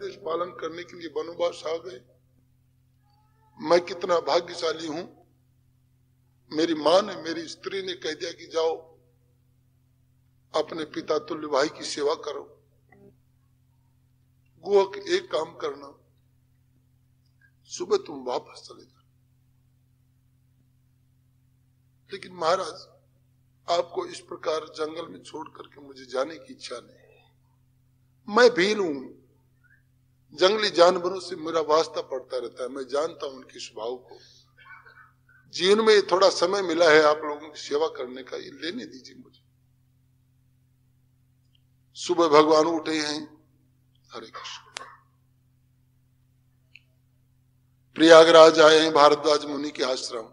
आदेश पालन करने के लिए वनवास आ गए। मैं कितना भाग्यशाली हूं, मेरी मां ने, मेरी स्त्री ने कह दिया कि जाओ अपने पिता तुल्य भाई की सेवा करो। गोक एक काम करना, सुबह तुम वापस चले जाओ। लेकिन महाराज आपको इस प्रकार जंगल में छोड़ करके मुझे जाने की इच्छा नहीं। मैं भील हूं, जंगली जानवरों से मेरा वास्ता पड़ता रहता है, मैं जानता हूं उनके स्वभाव को। जीवन में थोड़ा समय मिला है आप लोगों की सेवा करने का, ये लेने दीजिए मुझे। सुबह भगवान उठे हैं, हरे कृष्ण, प्रयागराज आए हैं भारद्वाज मुनि के आश्रम।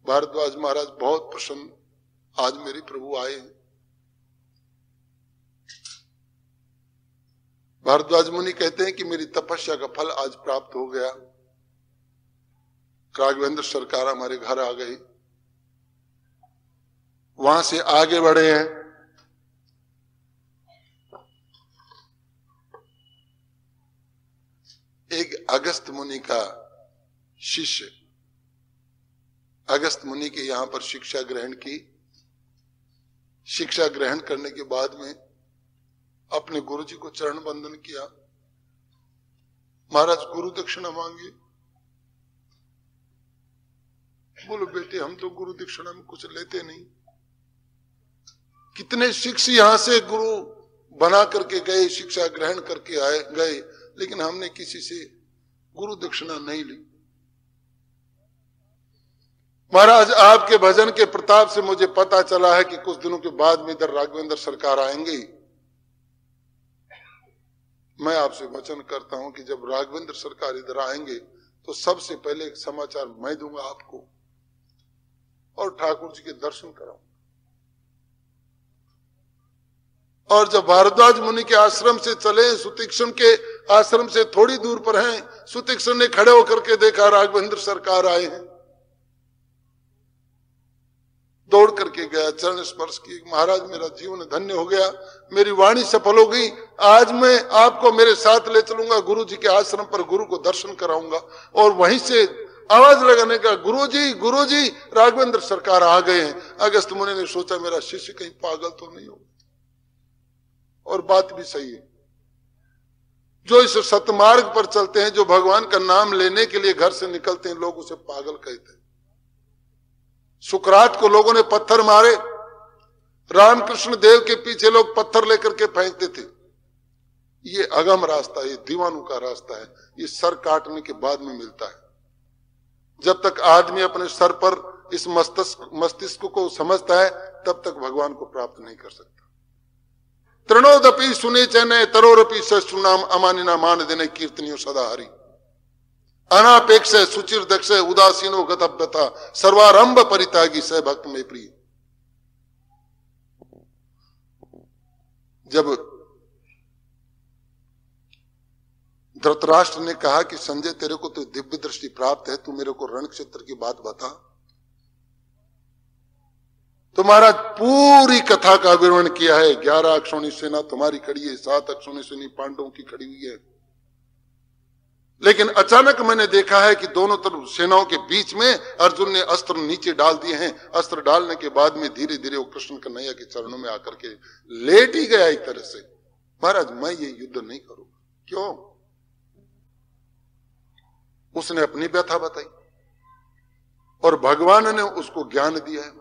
भारद्वाज महाराज बहुत प्रसन्न, आज मेरे प्रभु आए हैं। भारद्वाज मुनि कहते हैं कि मेरी तपस्या का फल आज प्राप्त हो गया। राघवेंद्र सरकार हमारे घर आ गए, वहां से आगे बढ़े हैं। एक अगस्त मुनि का शिष्य अगस्त मुनि के यहां पर शिक्षा ग्रहण की। शिक्षा ग्रहण करने के बाद में अपने गुरु जी को चरण वंदन किया। महाराज गुरु दक्षिणा मांगी। बोलो बेटे, हम तो गुरु दक्षिणा में कुछ लेते नहीं। कितने शिष्य यहां से गुरु बना करके गए, शिक्षा ग्रहण करके आए गए, लेकिन हमने किसी से गुरु दक्षिणा नहीं ली। महाराज आपके भजन के प्रताप से मुझे पता चला है कि कुछ दिनों के बाद में इधर राघवेंद्र सरकार आएंगे। मैं आपसे वचन करता हूं कि जब राघवेंद्र सरकार इधर आएंगे तो सबसे पहले एक समाचार मैं दूंगा आपको और ठाकुर जी के दर्शन कराऊंगा। और जब भारद्वाज मुनि के आश्रम से चले, सुतीक्षण के आश्रम से थोड़ी दूर पर हैं, सुतीक्षण ने खड़े होकर के देखा राघवेंद्र सरकार आए हैं। दौड़ करके गया, चरण स्पर्श की, महाराज मेरा जीवन धन्य हो गया, मेरी वाणी सफल हो गई। आज मैं आपको मेरे साथ ले चलूंगा गुरु जी के आश्रम पर, गुरु को दर्शन कराऊंगा। और वहीं से आवाज लगाने का, गुरु जी राघवेंद्र सरकार आ गए हैं। अगस्त मुनि ने सोचा मेरा शिष्य कहीं पागल तो नहीं हो। और बात भी सही है, जो इस सतमार्ग पर चलते हैं, जो भगवान का नाम लेने के लिए घर से निकलते हैं, लोग उसे पागल कहते हैं। सुकरात को लोगों ने पत्थर मारे, रामकृष्ण देव के पीछे लोग पत्थर लेकर के फेंकते थे। ये अगम रास्ता है, ये दीवानों का रास्ता है, ये सर काटने के बाद में मिलता है। जब तक आदमी अपने सर पर इस मस्तिष्क को समझता है, तब तक भगवान को प्राप्त नहीं कर सकता। तृणोदपि सुने चैने तरोरपि सुनाम अमानिना मान देने कीर्तनियो सदा हरि। अनापेक्ष सुचिर दक्ष उदासीनो गतव्यता सर्वारंभ परित्यागी स भक्त में प्रिय। जब धृतराष्ट्र ने कहा कि संजय तेरे को तो दिव्य दृष्टि प्राप्त है, तू मेरे को रण क्षेत्र की बात बता, तो महाराज पूरी कथा का विवरण किया है। 11 अक्षौणी सेना तुम्हारी खड़ी है, 7 अक्षौणी सेना पांडवों की खड़ी हुई है। लेकिन अचानक मैंने देखा है कि दोनों तरफ सेनाओं के बीच में अर्जुन ने अस्त्र नीचे डाल दिए हैं। अस्त्र डालने के बाद में धीरे धीरे वो कृष्ण कन्हैया के चरणों में आकर के लेट ही गया एक तरह से। महाराज मैं ये युद्ध नहीं करूंगा। क्यों? उसने अपनी व्यथा बताई और भगवान ने उसको ज्ञान दिया है।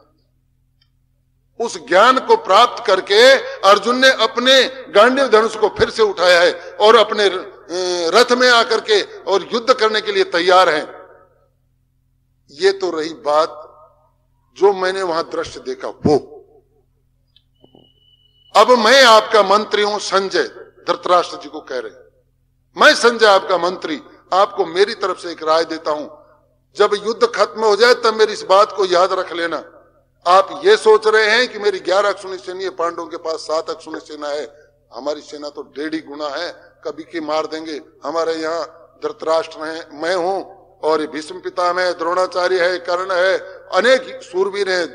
उस ज्ञान को प्राप्त करके अर्जुन ने अपने गांडीव धनुष को फिर से उठाया है और अपने रथ में आकर के और युद्ध करने के लिए तैयार हैं। ये तो रही बात जो मैंने वहां दृश्य देखा वो। अब मैं आपका मंत्री हूं संजय, धृतराष्ट्र जी को कह रहे, मैं संजय आपका मंत्री, आपको मेरी तरफ से एक राय देता हूं। जब युद्ध खत्म हो जाए तब मेरी इस बात को याद रख लेना। आप ये सोच रहे हैं कि मेरी 11 अक्षौणी सेना है, पांडवों के पास 7 अक्षौणी सेना है, हमारी सेना तो 1.5 गुना है, कभी के मार देंगे। हमारे यहाँ धृतराष्ट्र है, मैं हूं, और भीष्म पितामह है, द्रोणाचार्य है, कर्ण है, अनेक सूरवीर हैं।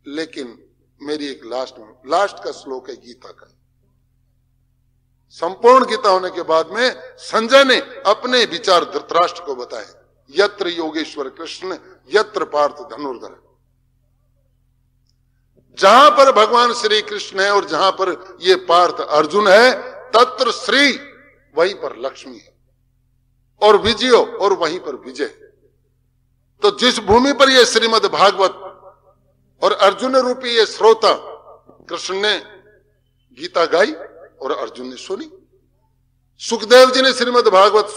लेकिन मेरी एक लास्ट का श्लोक है गीता का, संपूर्ण गीता होने के बाद में संजय ने अपने विचार धृतराष्ट्र को बताए। यत्र योगेश्वर कृष्ण यत्र पार्थ धनुर्धर। जहां पर भगवान श्री कृष्ण है और जहां पर ये पार्थ अर्जुन है, तत्र श्री, वहीं पर लक्ष्मी है, और विजयो, और वहीं पर विजय। तो जिस भूमि पर ये श्रीमद् भागवत और अर्जुन रूपी ये श्रोता, कृष्ण ने गीता गाई और अर्जुन ने सुनी, सुखदेव जी ने श्रीमद् भागवत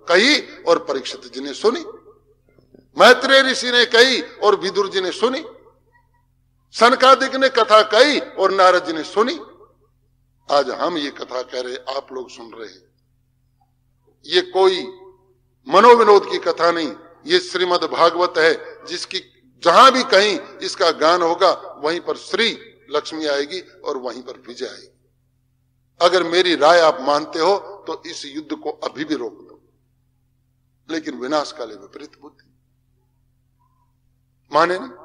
कही और परीक्षित जी ने सुनी, मैत्रेय ऋषि ने कही और विदुर जी ने सुनी, सनकादिक ने कथा कही और नारद जी ने सुनी। आज हम ये कथा कह रहे, आप लोग सुन रहे हैं। ये कोई मनोविनोद की कथा नहीं, ये श्रीमद् भागवत है, जिसकी जहां भी कहीं इसका गान होगा वहीं पर श्री लक्ष्मी आएगी और वहीं पर विजय आएगी। अगर मेरी राय आप मानते हो तो इस युद्ध को अभी भी रोक दो, लेकिन विनाश काले विपरीत बुद्धि, माने नहीं।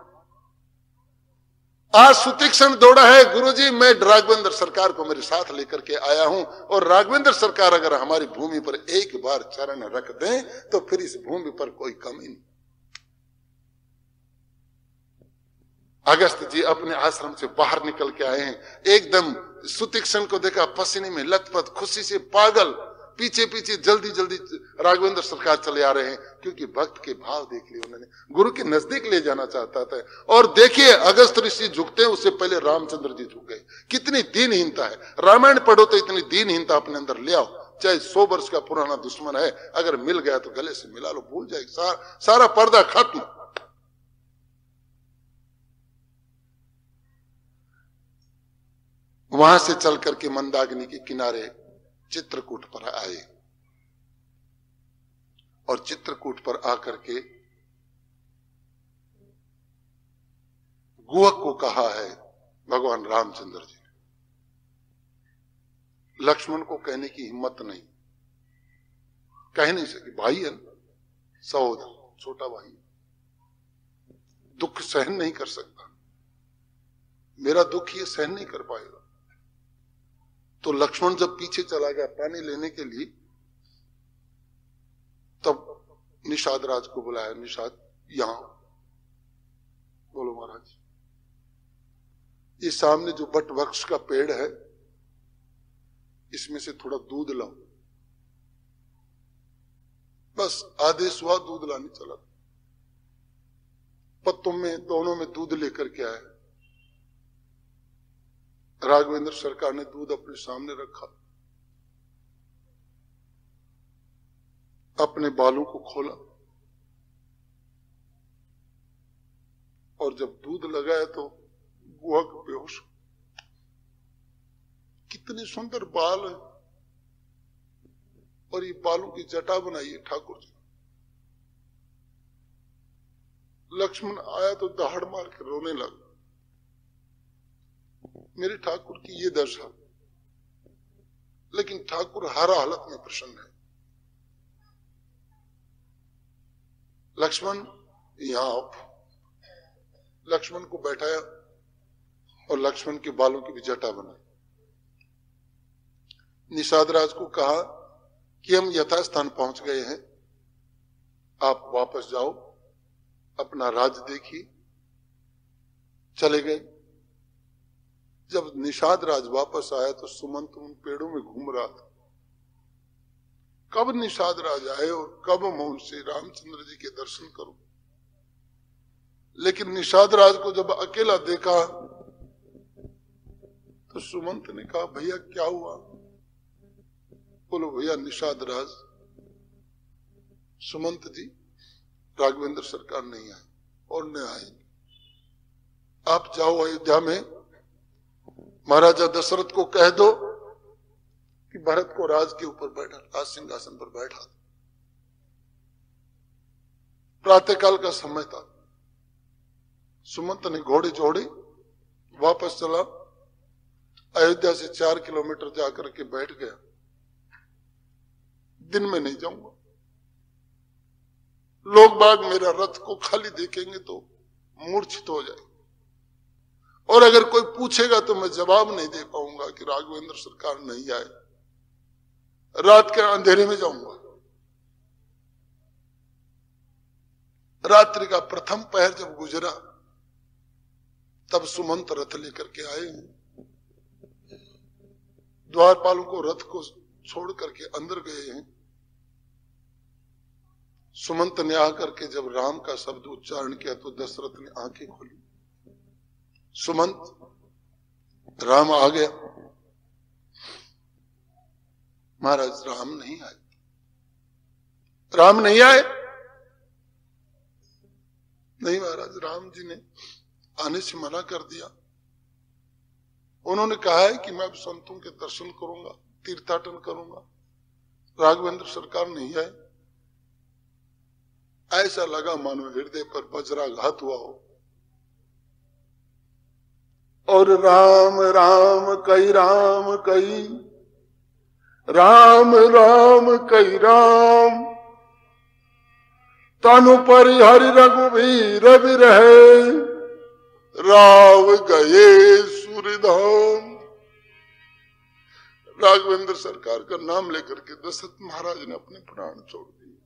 आज सुतीक्षण दौड़ा है, गुरुजी मैं राघवेंद्र सरकार को मेरे साथ लेकर के आया हूं, और राघवेंद्र सरकार अगर हमारी भूमि पर एक बार चरण रख दें तो फिर इस भूमि पर कोई कमी नहीं। अगस्त जी अपने आश्रम से बाहर निकल के आए हैं, एकदम सुतीक्षण को देखा, पसीने में लथपथ, खुशी से पागल, पीछे पीछे जल्दी जल्दी राघवेंद्र सरकार चले आ रहे हैं, क्योंकि भक्त के भाव देख लिए उन्होंने, गुरु के नजदीक ले जाना चाहता था। और देखिए अगस्त ऋषि झुकते हैं, उससे पहले रामचंद्र जी झुक गए। कितनी दीनहीनता है, रामायण पढ़ो तो इतनी दीनहीनता अपने अंदर ले आओ। चाहे 100 वर्ष का पुराना दुश्मन है, अगर मिल गया तो गले से मिला लो, भूल जाए, सारा पर्दा खत्म। वहां से चल करके मंदाकिनी के किनारे चित्रकूट पर आए, और चित्रकूट पर आकर के गुहक को कहा है भगवान रामचंद्र जी ने। लक्ष्मण को कहने की हिम्मत नहीं, कह नहीं सके, भाई है ना, सहोदर, छोटा भाई, दुख सहन नहीं कर सकता, मेरा दुख ये सहन नहीं कर पाएगा। तो लक्ष्मण जब पीछे चला गया पानी लेने के लिए, तब निषाद राज को बुलाया। निषाद यहां बोलो महाराज, ये सामने जो बट वृक्ष का पेड़ है, इसमें से थोड़ा दूध लाओ। बस आदेश हुआ, दूध लाने चला, पत्तों में दोनों में दूध लेकर के आए। राघवेंद्र सरकार ने दूध अपने सामने रखा, अपने बालों को खोला, और जब दूध लगाया तो गुहक बेहोश। कितने सुंदर बाल है, और ये बालों की जटा बनाई है ठाकुर जी। लक्ष्मण आया तो दहाड़ मार के रोने लगा, मेरे ठाकुर की ये दशा। लेकिन ठाकुर हर हालत में प्रसन्न है। लक्ष्मण यहां आओ। लक्ष्मण को बैठाया और लक्ष्मण के बालों की भी जटा बनाई। निषाद राज को कहा कि हम यथास्थान पहुंच गए हैं, आप वापस जाओ, अपना राज देखिए। चले गए। जब निषाद राज वापस आया तो सुमंत उन पेड़ों में घूम रहा था। कब निषाद राज आए और कब मैं उनसे रामचंद्र जी के दर्शन करूं। लेकिन निषाद राज को जब अकेला देखा तो सुमंत ने कहा, भैया क्या हुआ? बोलो, भैया निषाद राज, सुमंत जी राघवेंद्र सरकार नहीं आए और न आएंगे। आप जाओ अयोध्या में, महाराजा दशरथ को कह दो कि भरत को राज के ऊपर बैठा, राज सिंहासन पर बैठा। प्रातःकाल का समय था। सुमंत ने घोड़े जोड़े, वापस चला, अयोध्या से 4 किलोमीटर जाकर के बैठ गया। दिन में नहीं जाऊंगा, लोग बाग मेरा रथ को खाली देखेंगे तो मूर्छित हो जाए, और अगर कोई पूछेगा तो मैं जवाब नहीं दे पाऊंगा कि राघवेंद्र सरकार नहीं आए। रात के अंधेरे में जाऊंगा। रात्रि का प्रथम पहर जब गुजरा तब सुमंत रथ लेकर के आए हैं। द्वारपालों को रथ को छोड़ करके अंदर गए हैं। सुमंत ने आकर के जब राम का शब्द उच्चारण किया तो दशरथ ने आंखें खोली। सुमंत, राम आ गया। महाराज राम नहीं आए। राम नहीं आए? नहीं महाराज, राम जी ने आने से मना कर दिया। उन्होंने कहा है कि मैं अब संतों के दर्शन करूंगा, तीर्थाटन करूंगा। राघवेंद्र सरकार नहीं आए। ऐसा लगा मानो हृदय पर वज्राघात हुआ हो। और राम राम कई राम कई, राम राम कई राम, तनु परिहरि रघुवीर बिरहे, राव गए सूर्यधाम। राघवेंद्र सरकार का नाम लेकर के दशरथ महाराज ने अपने प्राण छोड़ दिए।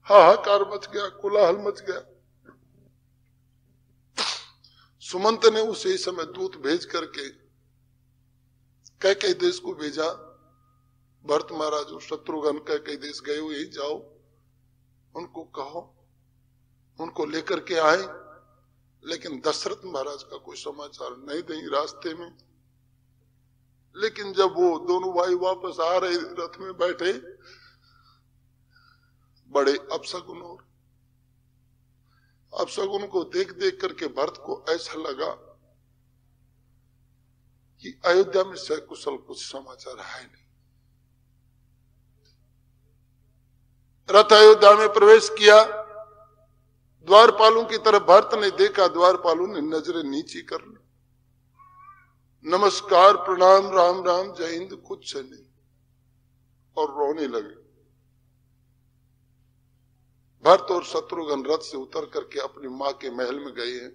हाहाकार मच गया, कोलाहल मच गया। सुमंत ने उसी समय दूत भेज करके कैकेयी देश को भेजा। भरत महाराज और शत्रुघ्न कैकेयी देश गए हुए, जाओ उनको कहो, उनको लेकर के आए। लेकिन दशरथ महाराज का कोई समाचार नहीं दें रास्ते में। लेकिन जब वो दोनों भाई वापस आ रहे, रथ में बैठे, बड़े अपशगुन और अपशगुन को देख देख करके भरत को ऐसा लगा कि अयोध्या में सकुशल कुछ समाचार है नहीं। रथ अयोध्या में प्रवेश किया। द्वारपालों की तरफ भरत ने देखा। द्वारपालों ने नजरें नीची कर ली। नमस्कार, प्रणाम, राम राम, जय हिंद, कुछ नहीं, और रोने लगे। भरत और शत्रुघ्न रथ से उतर करके अपनी मां के महल में गए हैं।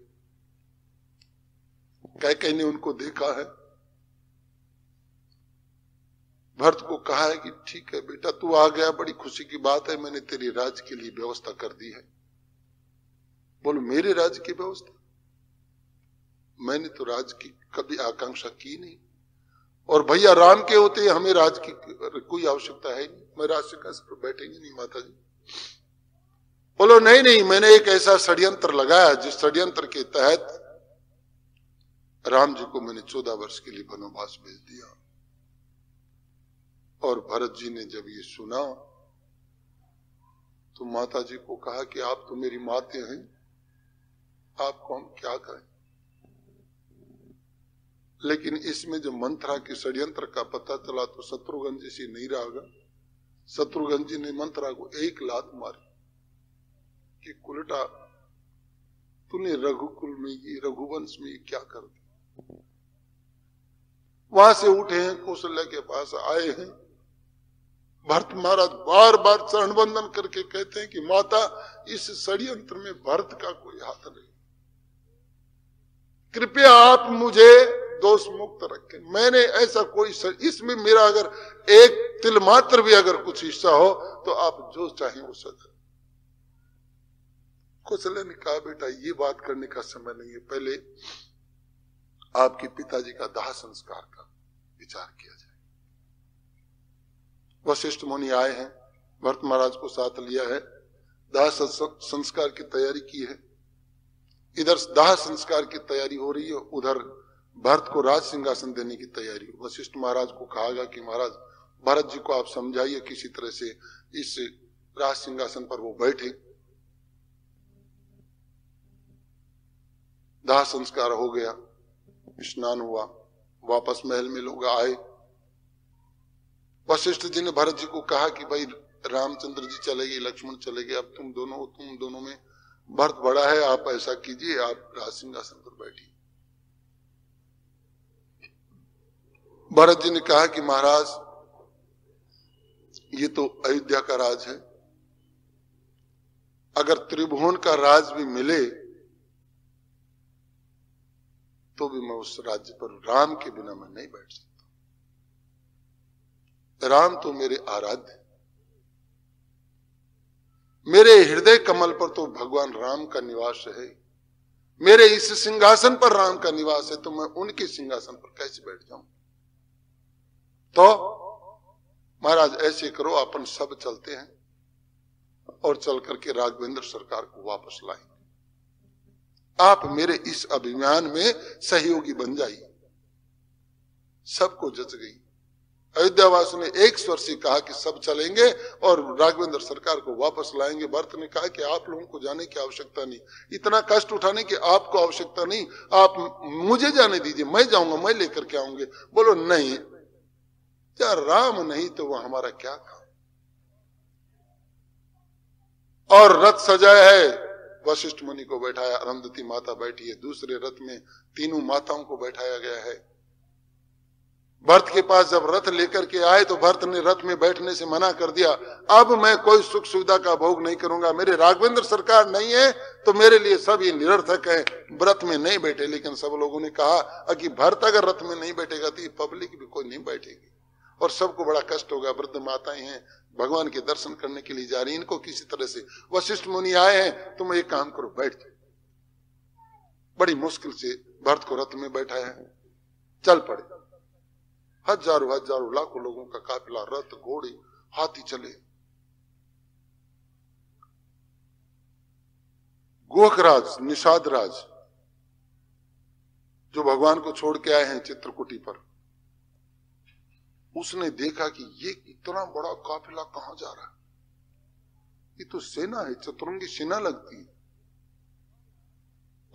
कैकेयी ने उनको देखा है। भरत को कहा है कि ठीक है बेटा, तू आ गया, बड़ी खुशी की बात है, मैंने तेरे राज्य के लिए व्यवस्था कर दी है। बोलो, मेरे राज्य की व्यवस्था? मैंने तो राज्य की कभी आकांक्षा की नहीं, और भैया राम के होते हमें राज्य की कोई आवश्यकता है नहीं। मैं राज्य सिंहासन पर बैठेंगे नहीं माता जी। बोलो, नहीं नहीं, मैंने एक ऐसा षड्यंत्र लगाया जिस षड्यंत्र के तहत राम जी को मैंने 14 वर्ष के लिए वनवास भेज दिया। और भरत जी ने जब ये सुना तो माता जी को कहा कि आप तो मेरी माते हैं, आपको हम क्या करें। लेकिन इसमें जो मंत्रा के षड्यंत्र का पता चला तो शत्रुघ्न जी से नहीं रहा। शत्रुघ्न जी ने मंत्रा को एक लात मारी कि कुलटा, तूने रघुकुल में, ये रघुवंश में क्या कर दिया। वहां से उठे हैं, कौशल्या के पास आए हैं। भरत महाराज बार बार चरण वंदन करके कहते हैं कि माता, इस षड्यंत्र में भरत का कोई हाथ नहीं, कृपया आप मुझे दोष मुक्त रखें। मैंने ऐसा कोई इसमें मेरा अगर एक तिल मात्र भी अगर कुछ हिस्सा हो तो आप जो चाहें वो सजा। कौशल्या ने कहा, बेटा ये बात करने का समय नहीं है, पहले आपके पिताजी का दाह संस्कार का विचार किया जाए। वशिष्ठ मुनि आए हैं, भरत महाराज को साथ लिया है, दाह संस्कार की तैयारी की है। इधर दाह संस्कार की तैयारी हो रही है, उधर भरत को राज सिंहासन देने की तैयारी। वशिष्ठ महाराज को कहा कि महाराज भरत जी को आप समझाइए किसी तरह से इस राज सिंहासन पर वो बैठे। दाह संस्कार हो गया, स्नान हुआ, वापस महल में लोग आए। वशिष्ठ जी ने भरत जी को कहा कि भाई रामचंद्र जी चले गए, लक्ष्मण चले गए, अब तुम दोनों में भरत बड़ा है, आप ऐसा कीजिए, आप राज सिंहासन पर बैठिए। भरत जी ने कहा कि महाराज ये तो अयोध्या का राज है, अगर त्रिभुवन का राज भी मिले तो भी मैं उस राज्य पर राम के बिना मैं नहीं बैठ सकता। राम तो मेरे आराध्य, मेरे हृदय कमल पर तो भगवान राम का निवास है, मेरे इस सिंहासन पर राम का निवास है, तो मैं उनके सिंहासन पर कैसे बैठ जाऊं? तो महाराज ऐसे करो, अपन सब चलते हैं और चल करके राघवेंद्र सरकार को वापस लाएंगे। आप मेरे इस अभियान में सहयोगी बन जाइए। सबको जच गई। अयोध्यावासियों ने एक स्वर से कहा कि सब चलेंगे और राघवेंद्र सरकार को वापस लाएंगे। भरत ने कहा कि आप लोगों को जाने की आवश्यकता नहीं, इतना कष्ट उठाने की आपको आवश्यकता नहीं, आप मुझे जाने दीजिए, मैं जाऊंगा, मैं लेकर के आऊंगे। बोलो नहीं, क्या राम नहीं तो वो हमारा क्या काम। और रथ सजाया है, वशिष्ठ मुनि को बैठाया, अरुंधति माता बैठी है, दूसरे रथ में तीनों माताओं को बैठाया गया है। भरत के पास जब रथ लेकर के आए तो भरत ने रथ में बैठने से मना कर दिया। अब मैं कोई सुख सुविधा का भोग नहीं करूंगा, मेरे राघवेंद्र सरकार नहीं है तो मेरे लिए सब ये निरर्थक है। रथ में नहीं बैठे, लेकिन सब लोगों ने कहा कि भरत अगर रथ में नहीं बैठेगा तो ये पब्लिक भी कोई नहीं बैठेगी और सबको बड़ा कष्ट होगा। वृद्ध माताएं हैं, भगवान के दर्शन करने के लिए जा रही, इनको किसी तरह से वशिष्ठ मुनि आए हैं, तुम एक काम करो, बैठ जाओ। बड़ी मुश्किल से भरत को रथ में बैठाया है, चल पड़े। हजारों हजारों लाखों लोगों का काफिला, रथ, घोड़े, हाथी चले। गोखराज, निषाद राज जो भगवान को छोड़ के आए हैं चित्रकूटी पर, उसने देखा कि ये इतना बड़ा काफिला कहां जा रहा है, ये तो सेना है, चतुरंगी सेना लगती है।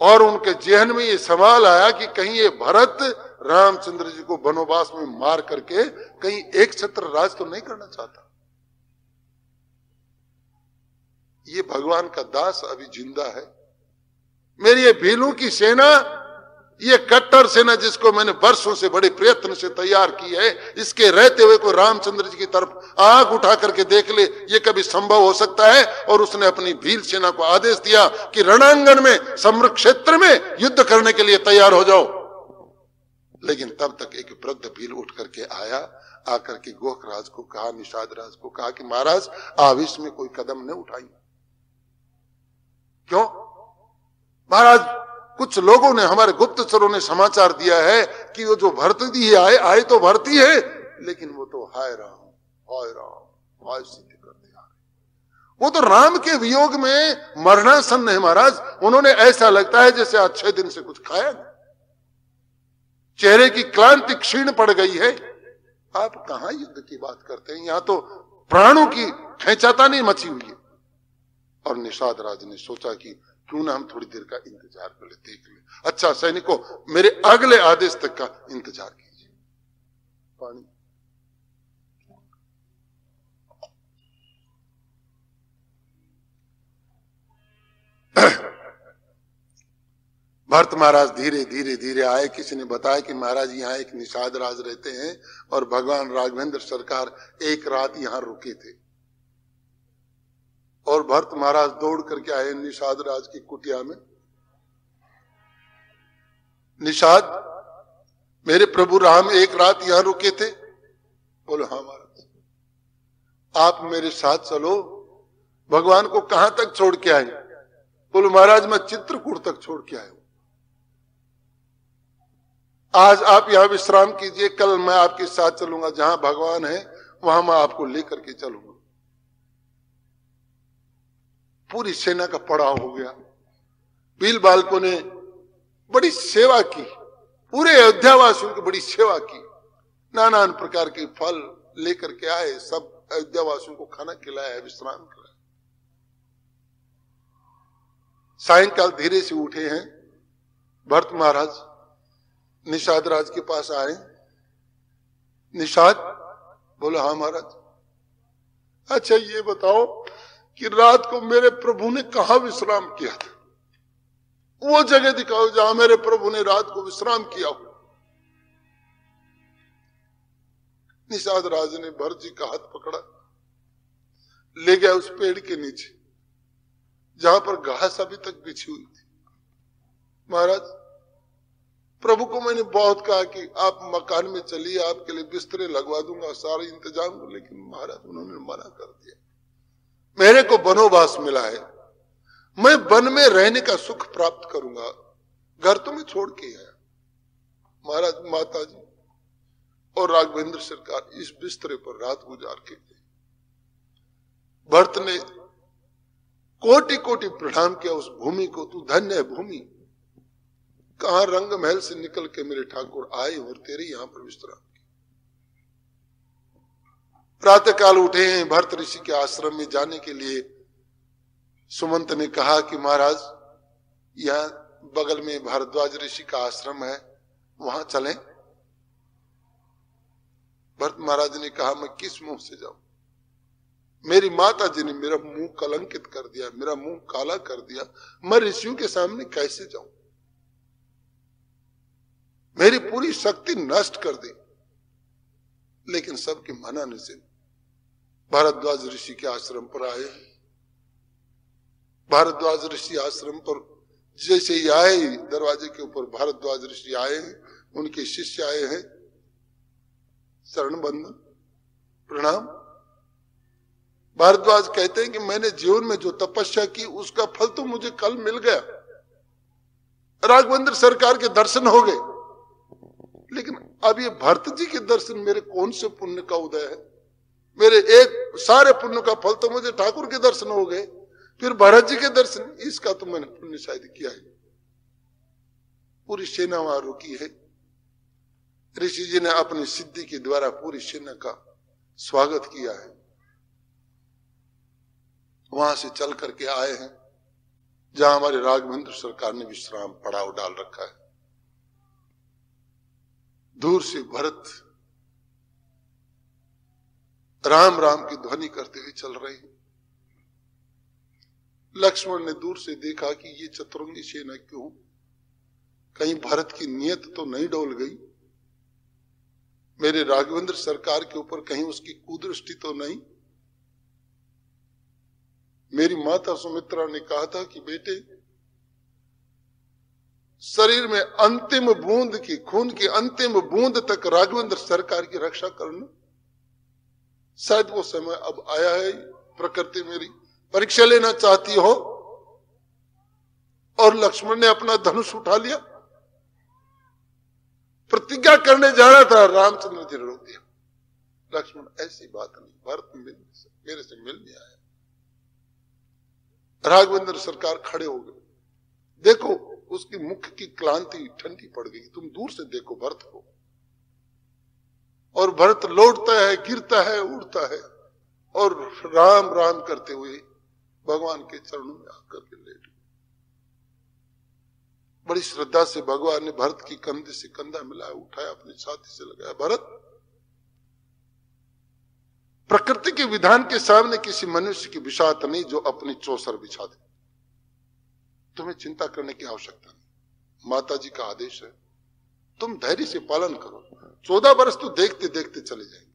और उनके जेहन में ये सवाल आया कि कहीं ये भरत रामचंद्र जी को वनवास में मार करके कहीं एक छत्र राज तो नहीं करना चाहता। ये भगवान का दास अभी जिंदा है, मेरी ये भीलों की सेना, ये कट्टर सेना जिसको मैंने वर्षों से बड़े प्रयत्न से तैयार की है, इसके रहते हुए कोई रामचंद्र जी की तरफ आंख उठा करके देख ले, ये कभी संभव हो सकता है? और उसने अपनी भील सेना को आदेश दिया कि रणांगण में, समर क्षेत्र में युद्ध करने के लिए तैयार हो जाओ। लेकिन तब तक एक वृद्ध भील उठ करके आया, आकर के गोखराज को कहा, निषाद राज को कहा कि महाराज आवेश में कोई कदम न उठाइए। क्यों महाराज? कुछ लोगों ने, हमारे गुप्तचरों ने समाचार दिया है कि वो जो भरत जी आए तो भरती है, लेकिन वो तो हाय राम हाय सीधी करते आ रहे। वो तो राम के वियोग में मरणासन है महाराज। उन्होंने ऐसा लगता है जैसे आज 6 दिन से कुछ खाया नहीं, चेहरे की क्लांति क्षीण पड़ गई है। आप कहां युद्ध की बात करते हैं, यहां तो प्राणों की खेचातानी मची हुई है। और निषाद राज ने सोचा कि क्यों ना हम थोड़ी देर का इंतजार कर ले, देख ले। अच्छा सैनिकों, मेरे अगले आदेश तक का इंतजार कीजिए। पानी भरत महाराज धीरे धीरे धीरे आए। किसी ने बताया कि महाराज यहाँ एक निषाद राज रहते हैं और भगवान राघवेंद्र सरकार एक रात यहाँ रुके थे। और भरत महाराज दौड़ करके आए निषाद राज की कुटिया में। निषाद, मेरे प्रभु राम एक रात यहां रुके थे? बोलो हाँ महाराज। आप मेरे साथ चलो, भगवान को कहां तक छोड़ के आए? बोलो महाराज मैं चित्रकूट तक छोड़ के आया हूं। आज आप यहां विश्राम कीजिए, कल मैं आपके साथ चलूंगा, जहां भगवान है वहां मैं आपको लेकर के चलूंगा। पूरी सेना का पड़ाव हो गया। भील बालकों ने बड़ी सेवा की, पूरे अयोध्यावासियों की बड़ी सेवा की, नाना प्रकार के फल लेकर के आए, सब अयोध्यावासियों को खाना खिलाया, विश्राम कराया। सायंकाल धीरे से उठे हैं भरत महाराज, निषाद राज के पास आए। निषाद, बोले हाँ महाराज। अच्छा ये बताओ कि रात को मेरे प्रभु ने कहां विश्राम किया था? वो जगह दिखाओ जहां मेरे प्रभु ने रात को विश्राम किया हो। निषाद राज ने भरत जी का हाथ पकड़ा, ले गया उस पेड़ के नीचे जहां पर घास अभी तक बिछी हुई थी। महाराज प्रभु को मैंने बहुत कहा कि आप मकान में चलिए, आपके लिए बिस्तरे लगवा दूंगा, सारे इंतजाम कर, लेकिन महाराज उन्होंने मना कर दिया। मेरे को वनोवास मिला है, मैं वन में रहने का सुख प्राप्त करूंगा, घर तो मैं छोड़ के आया। महाराज माता जी और राघवेंद्र सरकार इस बिस्तरे पर रात गुजार के गए। भरत ने कोटि कोटि प्रणाम किया उस भूमि को, तू धन्य है भूमि, कहां रंग महल से निकल के मेरे ठाकुर आए और तेरे यहां पर विश्राम किया। प्रातः काल उठे हैं, भरत ऋषि के आश्रम में जाने के लिए सुमंत ने कहा कि महाराज यहां बगल में भारद्वाज ऋषि का आश्रम है, वहां चलें। भरत महाराज ने कहा मैं किस मुंह से जाऊं, मेरी माता जी ने मेरा मुंह कलंकित कर दिया, मेरा मुंह काला कर दिया, मैं ऋषियों के सामने कैसे जाऊं, मेरी पूरी शक्ति नष्ट कर दी। लेकिन सबके मनाने से भारद्वाज ऋषि के आश्रम पर आए। भारद्वाज ऋषि आश्रम पर जैसे ही आए, दरवाजे के ऊपर भारद्वाज ऋषि आए हैं, उनके शिष्य आए हैं, शरण बंधन प्रणाम। भारद्वाज कहते हैं कि मैंने जीवन में जो तपस्या की उसका फल तो मुझे कल मिल गया, राघवेंद्र सरकार के दर्शन हो गए, लेकिन अब ये भरत जी के दर्शन मेरे कौन से पुण्य का उदय है? मेरे एक सारे पुण्य का फल तो मुझे ठाकुर के दर्शन हो गए, फिर भरत जी के दर्शन, इसका तो मैंने पुण्य शायद किया है। पूरी सेना वहां रुकी है। ऋषि जी ने अपनी सिद्धि के द्वारा पूरी सेना का स्वागत किया है। वहां से चल करके आए हैं जहां हमारे राघवेंद्र सरकार ने विश्राम पड़ाव डाल रखा है। दूर से भरत राम राम की ध्वनि करते हुए चल रहे हैं। लक्ष्मण ने दूर से देखा कि ये चतुरंगी सेना क्यों, कहीं भरत की नीयत तो नहीं डोल गई, मेरे राघवेंद्र सरकार के ऊपर कहीं उसकी कुदृष्टि तो नहीं। मेरी माता सुमित्रा ने कहा था कि बेटे शरीर में अंतिम बूंद की, खून की अंतिम बूंद तक राघवेंद्र सरकार की रक्षा करना। शायद वो समय अब आया है, प्रकृति मेरी परीक्षा लेना चाहती हो। और लक्ष्मण ने अपना धनुष उठा लिया, प्रतिज्ञा करने जाना था, रामचंद्र जी ने रोक दिया। लक्ष्मण ऐसी बात नहीं, भरत मेरे से मिलने आया। राघवेंद्र सरकार खड़े हो गए। देखो उसकी मुख की क्लांति ठंडी पड़ गई, तुम दूर से देखो भरत को। और भरत लौटता है, गिरता है, उड़ता है और राम राम करते हुए भगवान के चरणों में आकर के लेट गए। बड़ी श्रद्धा से भगवान ने भरत की कंधे से कंधा मिलाया, उठाया, अपनी छाती से लगाया। भरत, प्रकृति के विधान के सामने किसी मनुष्य की बिसात नहीं जो अपनी चौसर बिछा दे। तुम्हें चिंता करने की आवश्यकता नहीं, माता जी का आदेश है, तुम धैर्य से पालन करो। 14 वर्ष तो देखते देखते चले जाएंगे।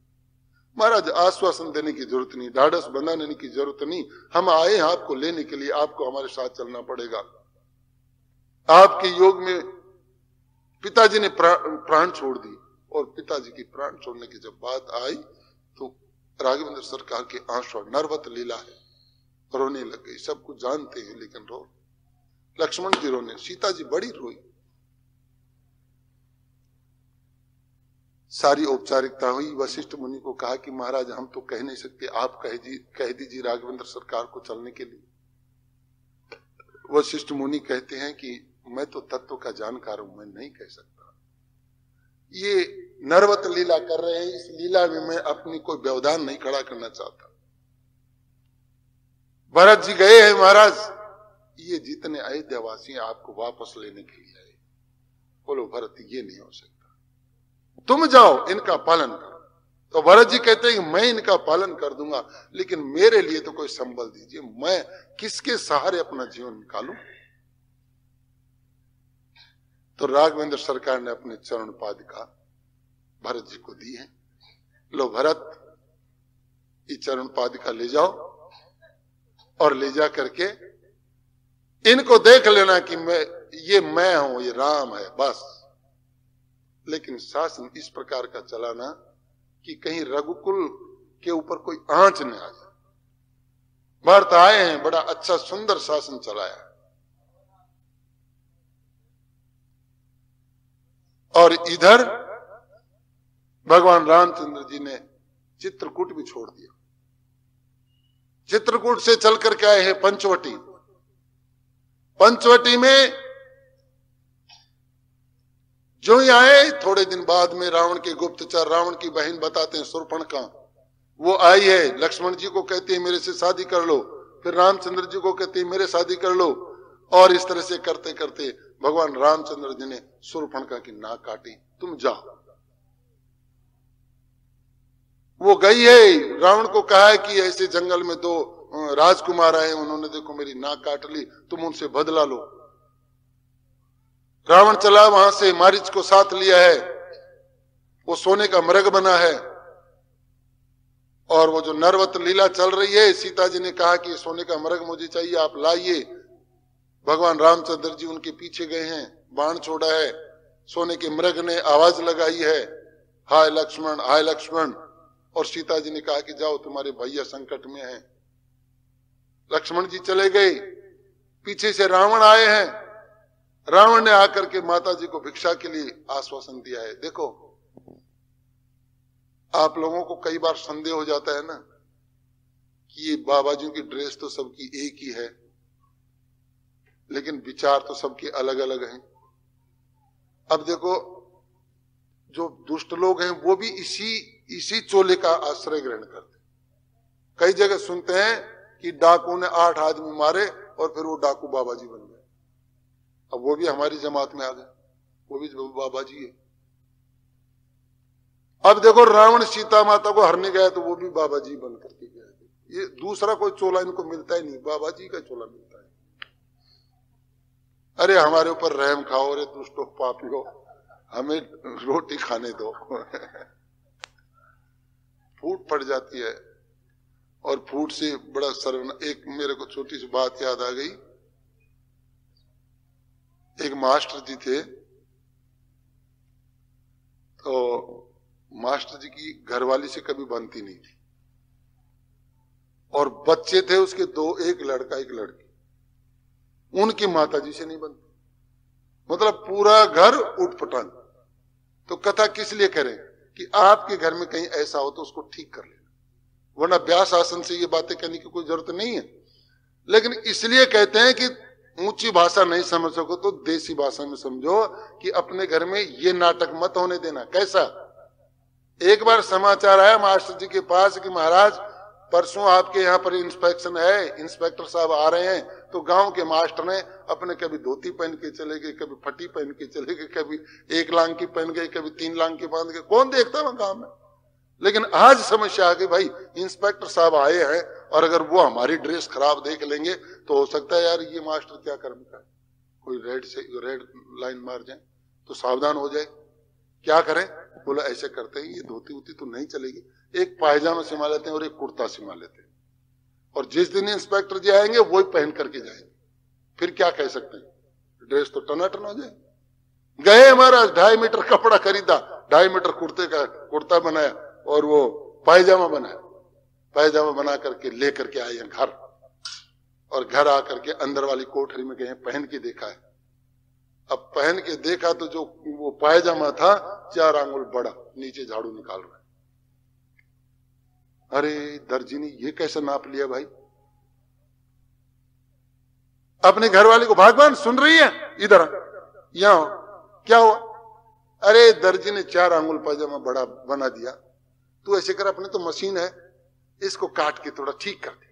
महाराज आश्वासन देने की जरूरत नहीं, ढाढ़स बंधाने की जरूरत नहीं। हम आए हैं आपको लेने के लिए, आपको हमारे साथ चलना पड़ेगा। आपके योग में पिताजी ने प्राण छोड़ दी, और पिताजी की प्राण छोड़ने की जब बात आई तो राघवेंद्र सरकार के आंसू, नरवत लीला है, रोने लग गई। सब कुछ जानते हैं लेकिन रो। लक्ष्मण जी रोने, सीता जी बड़ी रोई। सारी औपचारिकता हुई। वशिष्ठ मुनि को कहा कि महाराज हम तो कह नहीं सकते, आप कह दीजिए राघवेंद्र सरकार को चलने के लिए। वशिष्ठ मुनि कहते हैं कि मैं तो तत्व का जानकार हूं, मैं नहीं कह सकता। ये नरवत लीला कर रहे हैं, इस लीला में मैं अपनी कोई व्यवधान नहीं खड़ा करना चाहता। भरत जी गए हैं महाराज, ये जितने अयोध्यावासी आपको वापस लेने के लिए आए। बोलो भरत ये नहीं हो सकता, तुम जाओ इनका पालन करो। तो भरत जी कहते हैं कि मैं इनका पालन कर दूंगा, लेकिन मेरे लिए तो कोई संबल दीजिए, मैं किसके सहारे अपना जीवन निकालूं। तो राघवेंद्र सरकार ने अपने चरण पादुका भरत जी को दी है। लो भरत, ये चरण पादुका ले जाओ और ले जा करके इनको देख लेना कि मैं हूं, ये राम है, बस लेकिन शासन इस प्रकार का चलाना कि कहीं रघुकुल के ऊपर कोई आंच न आ जाए। भरत आए हैं, बड़ा अच्छा सुंदर शासन चलाया, और इधर भगवान रामचंद्र जी ने चित्रकूट भी छोड़ दिया। चित्रकूट से चल करके आए हैं पंचवटी। पंचवटी में जो ही आए, थोड़े दिन बाद में रावण के गुप्तचर, रावण की बहन बताते हैं शूर्पणखा, वो आई है, लक्ष्मण जी को कहती है मेरे से शादी कर लो, फिर रामचंद्र जी को कहती है मेरे शादी कर लो, और इस तरह से करते करते भगवान रामचंद्र जी ने शूर्पणखा की नाक काटी, तुम जाओ। वो गई है, रावण को कहा है कि ऐसे जंगल में दो राजकुमार आए, उन्होंने देखो मेरी नाक काट ली, तुम उनसे बदला लो। रावण चला, वहां से मारीच को साथ लिया है, वो सोने का मृग बना है, और वो जो नरवत लीला चल रही है, सीता जी ने कहा कि सोने का मृग मुझे चाहिए, आप लाइए। भगवान रामचंद्र जी उनके पीछे गए हैं, बाण छोड़ा है, सोने के मृग ने आवाज लगाई है, हाय लक्ष्मण, हाय लक्ष्मण, और सीता जी ने कहा कि जाओ तुम्हारे भैया संकट में हैं। लक्ष्मण जी चले गए, पीछे से रावण आए हैं। रावण ने आकर के माता जी को भिक्षा के लिए आश्वासन दिया है। देखो, आप लोगों को कई बार संदेह हो जाता है ना कि ये बाबा जी की ड्रेस तो सबकी एक ही है, लेकिन विचार तो सबके अलग अलग हैं। अब देखो, जो दुष्ट लोग हैं वो भी इसी चोले का आश्रय ग्रहण करते। कई जगह सुनते हैं कि डाकू ने 8 आदमी मारे और फिर वो डाकू बाबा जी बन गए। अब वो भी हमारी जमात में आ गए, वो भी बाबा जी है। अब देखो, रावण सीता माता को हरने गया तो वो भी बाबा जी बन करके गए। ये दूसरा कोई चोला इनको मिलता ही नहीं, बाबा जी का चोला मिलता है। अरे हमारे ऊपर रहम खाओ, अरे दुष्टो पापियो, हमें रोटी खाने दो। फूट पड़ जाती है, और फूट से बड़ा सर्वना। एक मेरे को छोटी सी बात याद आ गई। एक मास्टर जी थे, तो मास्टर जी की घरवाली से कभी बनती नहीं थी, और बच्चे थे उसके 2, एक लड़का एक लड़की, उनकी माता जी से नहीं बनती, मतलब पूरा घर उठपटांग। तो कथा किस लिए करें कि आपके घर में कहीं ऐसा हो तो उसको ठीक कर लेना, वरना व्यास आसन से ये बातें करने की कोई जरूरत नहीं है। लेकिन इसलिए कहते हैं कि ऊंची भाषा नहीं समझ सको तो देसी भाषा में समझो, कि अपने घर में ये नाटक मत होने देना। कैसा, एक बार समाचार आया मास्टर जी के पास कि महाराज परसों आपके यहाँ पर इंस्पेक्शन है, इंस्पेक्टर साहब आ रहे हैं। तो गांव के मास्टर ने अपने कभी धोती पहन के चले गए, कभी फटी पहन के चले गए, कभी 1 लांग की पहन गए, कभी 3 लांग की बांध गए, कौन देखता वहां गांव में। लेकिन आज समस्या आ गई, भाई इंस्पेक्टर साहब आए हैं, और अगर वो हमारी ड्रेस खराब देख लेंगे तो हो सकता है यार ये मास्टर क्या कर्म का, कोई रेड लाइन मार जाए तो सावधान हो जाए। क्या करें, बोला ऐसे करते हैं, ये धोती वोती तो नहीं चलेगी, एक पायजामा सिमा लेते हैं और एक कुर्ता सिमा लेते हैं, और जिस दिन इंस्पेक्टर जी आएंगे वही पहन करके जाएंगे। फिर क्या कह सकते हैं, ड्रेस तो टनाटन हो जाए। गए हमारा 2.5 मीटर कपड़ा खरीदा, 2.5 मीटर कुर्ते का कुर्ता बनाया, और वो पायजामा बनाया, पायजामा बना करके लेकर के आए हैं घर, और घर आकर के अंदर वाली कोठरी में गए, पहन के देखा है। अब पहन के देखा तो जो वो पायजामा था 4 आंगुल बड़ा, नीचे झाड़ू निकाल रहा है। अरे दर्जी ने ये कैसे नाप लिया भाई। अपने घर वाले को, भगवान सुन रही है, इधर यहां क्या हुआ। अरे दर्जी ने 4 आंगुल पायजामा बड़ा बना दिया, तू ऐसे कर, अपने तो मशीन है, इसको काट के थोड़ा ठीक कर दे।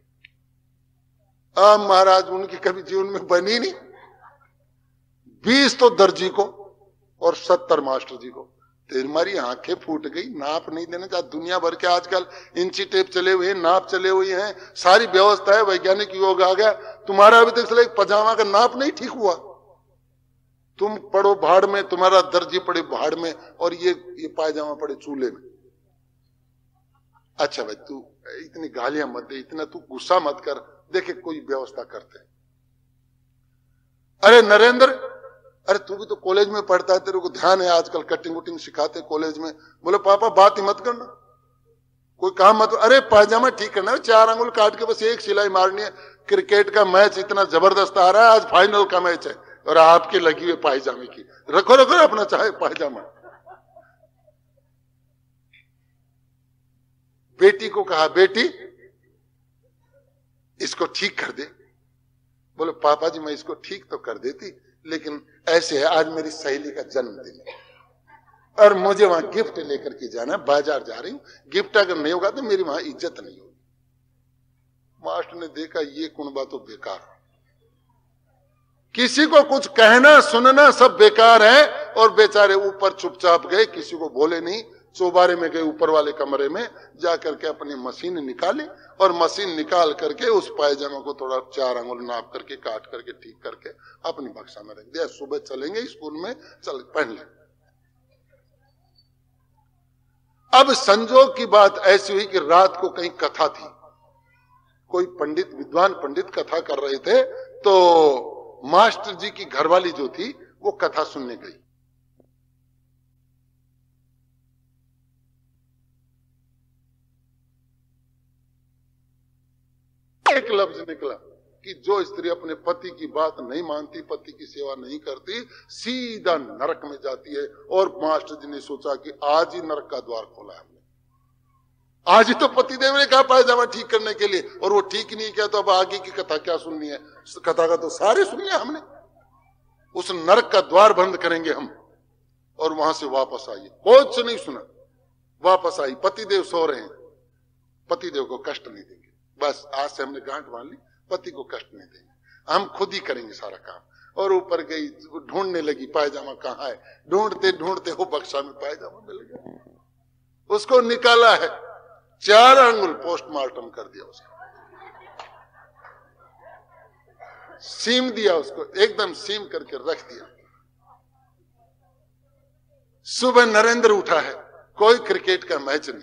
अब महाराज उनकी कभी जीवन में बनी नहीं। 20 तो दर्जी को और 70 मास्टर जी को। तुम्हारी आंखें फूट गई, नाप नहीं देना। जहां दुनिया भर के आजकल इंची टेप चले हुए हैं, नाप चले हुए हैं, सारी व्यवस्था है, वैज्ञानिक योग आ गया, तुम्हारा अभी तक चले पजामा का नाप नहीं ठीक हुआ। तुम पड़ो भाड़ में, तुम्हारा दर्जी पड़े भाड़ में, और ये पायजामा पड़े चूल्हे में। अच्छा भाई तू इतनी गालियां मत दे, इतना तू गुस्सा मत कर, देखे कोई व्यवस्था करते। अरे नरेंद्र, अरे तू भी तो कॉलेज में पढ़ता है, तेरे को ध्यान है आजकल कटिंग वटिंग सिखाते कॉलेज में। बोले पापा बात ही मत करना, कोई काम मत। अरे पायजामा ठीक करना है, 4 अंगुल काट के बस एक सिलाई मारनी है। क्रिकेट का मैच इतना जबरदस्त आ रहा है, आज फाइनल का मैच है और आपकी लगी हुई पायजामे की। रखो रखो अपना चाहे पायजामा। बेटी को कहा बेटी इसको ठीक कर दे। बोले पापा जी मैं इसको ठीक तो कर देती, लेकिन ऐसे है आज मेरी सहेली का जन्मदिन है और मुझे वहां गिफ्ट लेकर के जाना, बाजार जा रही हूं, गिफ्ट अगर नहीं होगा तो मेरी वहां इज्जत नहीं होगी। मास्टर ने देखा ये कौन बात तो बेकार, किसी को कुछ कहना सुनना सब बेकार है। और बेचारे ऊपर चुपचाप गए, किसी को बोले नहीं, चौबारे में गए ऊपर वाले कमरे में, जाकर के अपनी मशीन निकाली और मशीन निकाल करके उस पायजामा को थोड़ा 4 अंगुल नाप करके काट करके ठीक करके अपनी बक्सा में रख दिया। सुबह चलेंगे स्कूल में, चल पहन ले। अब संजोग की बात ऐसी हुई कि रात को कहीं कथा थी, कोई पंडित विद्वान पंडित कथा कर रहे थे, तो मास्टर जी की घरवाली जो थी वो कथा सुनने गई। एक लफ्ज निकला कि जो स्त्री अपने पति की बात नहीं मानती, पति की सेवा नहीं करती, सीधा नरक में जाती है। और मास्टर जी ने सोचा कि आज ही नरक का द्वार खोला है हमने, आज ही तो पतिदेव ने कहा पायजामा ठीक करने के लिए और वो ठीक नहीं किया, तो अब आगे की कथा क्या सुननी है? कथा का तो सारे सुन लिया हमने। उस नरक का द्वार बंद करेंगे हम। और वहां से वापस आई, कुछ नहीं सुना, वापस आई, पतिदेव सो रहे हैं, पतिदेव को कष्ट नहीं देंगे, बस आज से हमने गांठ बांध ली, पति को कष्ट नहीं देंगे, हम खुद ही करेंगे सारा काम। और ऊपर गई, ढूंढने लगी पायजामा कहाँ है, ढूंढते ढूंढते वो बक्सा में पायजामा मिल गया, उसको निकाला है, 4 अंगुल पोस्टमार्टम कर दिया उसका, सीम दिया उसको, एकदम सीम करके रख दिया। सुबह नरेंद्र उठा है, कोई क्रिकेट का मैच नहीं,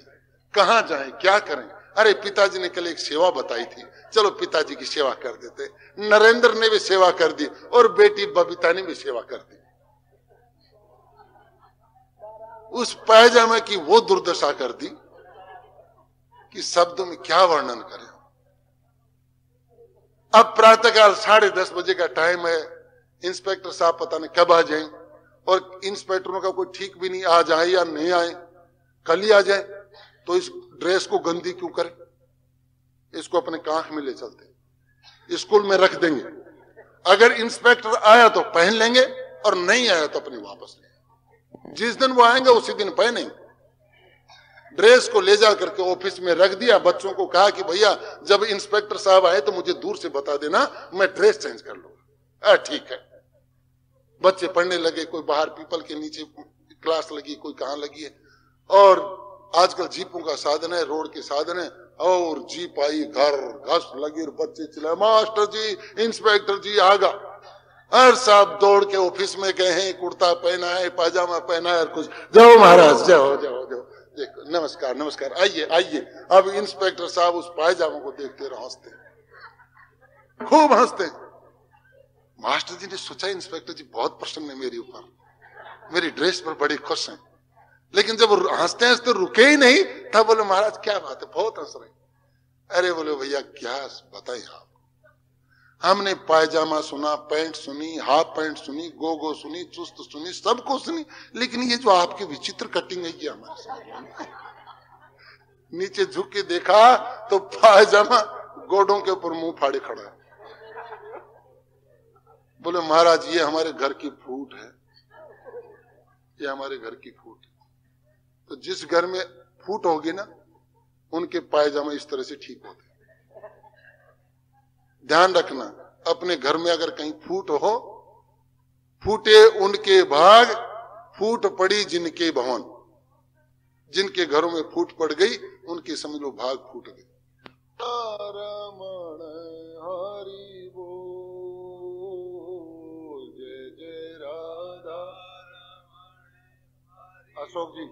कहां जाएं क्या करें? अरे पिताजी ने कल एक सेवा बताई थी, चलो पिताजी की सेवा कर देते। नरेंद्र ने भी सेवा कर दी और बेटी बबीता ने भी सेवा कर दी। उस पायजामा की वो दुर्दशा कर दी कि शब्दों में क्या वर्णन करें। अब प्रातःकाल 10:30 बजे का टाइम है, इंस्पेक्टर साहब पता नहीं कब आ जाएं, और इंस्पेक्टरों का कोई ठीक भी नहीं, आज आए या नहीं आए, कल ही आ जाए, तो इस ड्रेस को गंदी क्यों करें, इसको अपने कांख में ले चलते, स्कूल में रख देंगे, अगर इंस्पेक्टर आया तो पहन लेंगे और नहीं आया तो अपनी वापस लेंगे, जिस दिन वो आएंगे उसी दिन पहनेंगे। ड्रेस को ले जा करके ऑफिस में रख दिया, बच्चों को कहा कि भैया जब इंस्पेक्टर साहब आए तो मुझे दूर से बता देना, मैं ड्रेस चेंज कर लूंगा। ठीक है। बच्चे पढ़ने लगे, कोई बाहर पीपल के नीचे क्लास लगी, कोई कहां लगी है, और आजकल जीपों का साधन है, रोड के साधन है, और जीप आई, घर घस लगी और बच्चे चिल्लाए मास्टर जी इंस्पेक्टर जी आगा। हर साहब दौड़ के ऑफिस में गए हैं, कुर्ता पहना है, पायजामा पहना है, और कुछ जाओ महाराज जाओ जाओ जाओ, देखो नमस्कार नमस्कार, आइए आइए। अब इंस्पेक्टर साहब उस पायजामा को देखते रह हंसते, खूब हंसते। मास्टर जी ने सोचा इंस्पेक्टर जी बहुत प्रसन्न है मेरे ऊपर, मेरी ड्रेस पर बड़ी खुश हैं, लेकिन जब हंसते हंसते रुके ही नहीं, तब बोले महाराज क्या बात है, बहुत हंस रहे। अरे बोले भैया क्या बताएं आप, हमने पायजामा सुना, पैंट सुनी, हाफ पैंट सुनी, गोगो सुनी, चुस्त सुनी, सबको सुनी, लेकिन ये जो आपकी विचित्र कटिंग है ये हमारे साथ। नीचे झुक के देखा तो पायजामा गोडों के ऊपर मुंह फाड़े खड़ा है। बोले महाराज ये हमारे घर की फूट है, ये हमारे घर की फूट है। तो जिस घर में फूट होगी ना, उनके पायजामा इस तरह से ठीक होते। ध्यान रखना, अपने घर में अगर कहीं फूट हो, फूटे उनके भाग, फूट पड़ी जिनके भवन। जिनके घरों में फूट पड़ गई उनके समझ लो भाग फूट गए। रमण हरि बोल, जय जय राधा अशोक जी।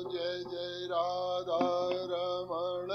जय जय राधा रमण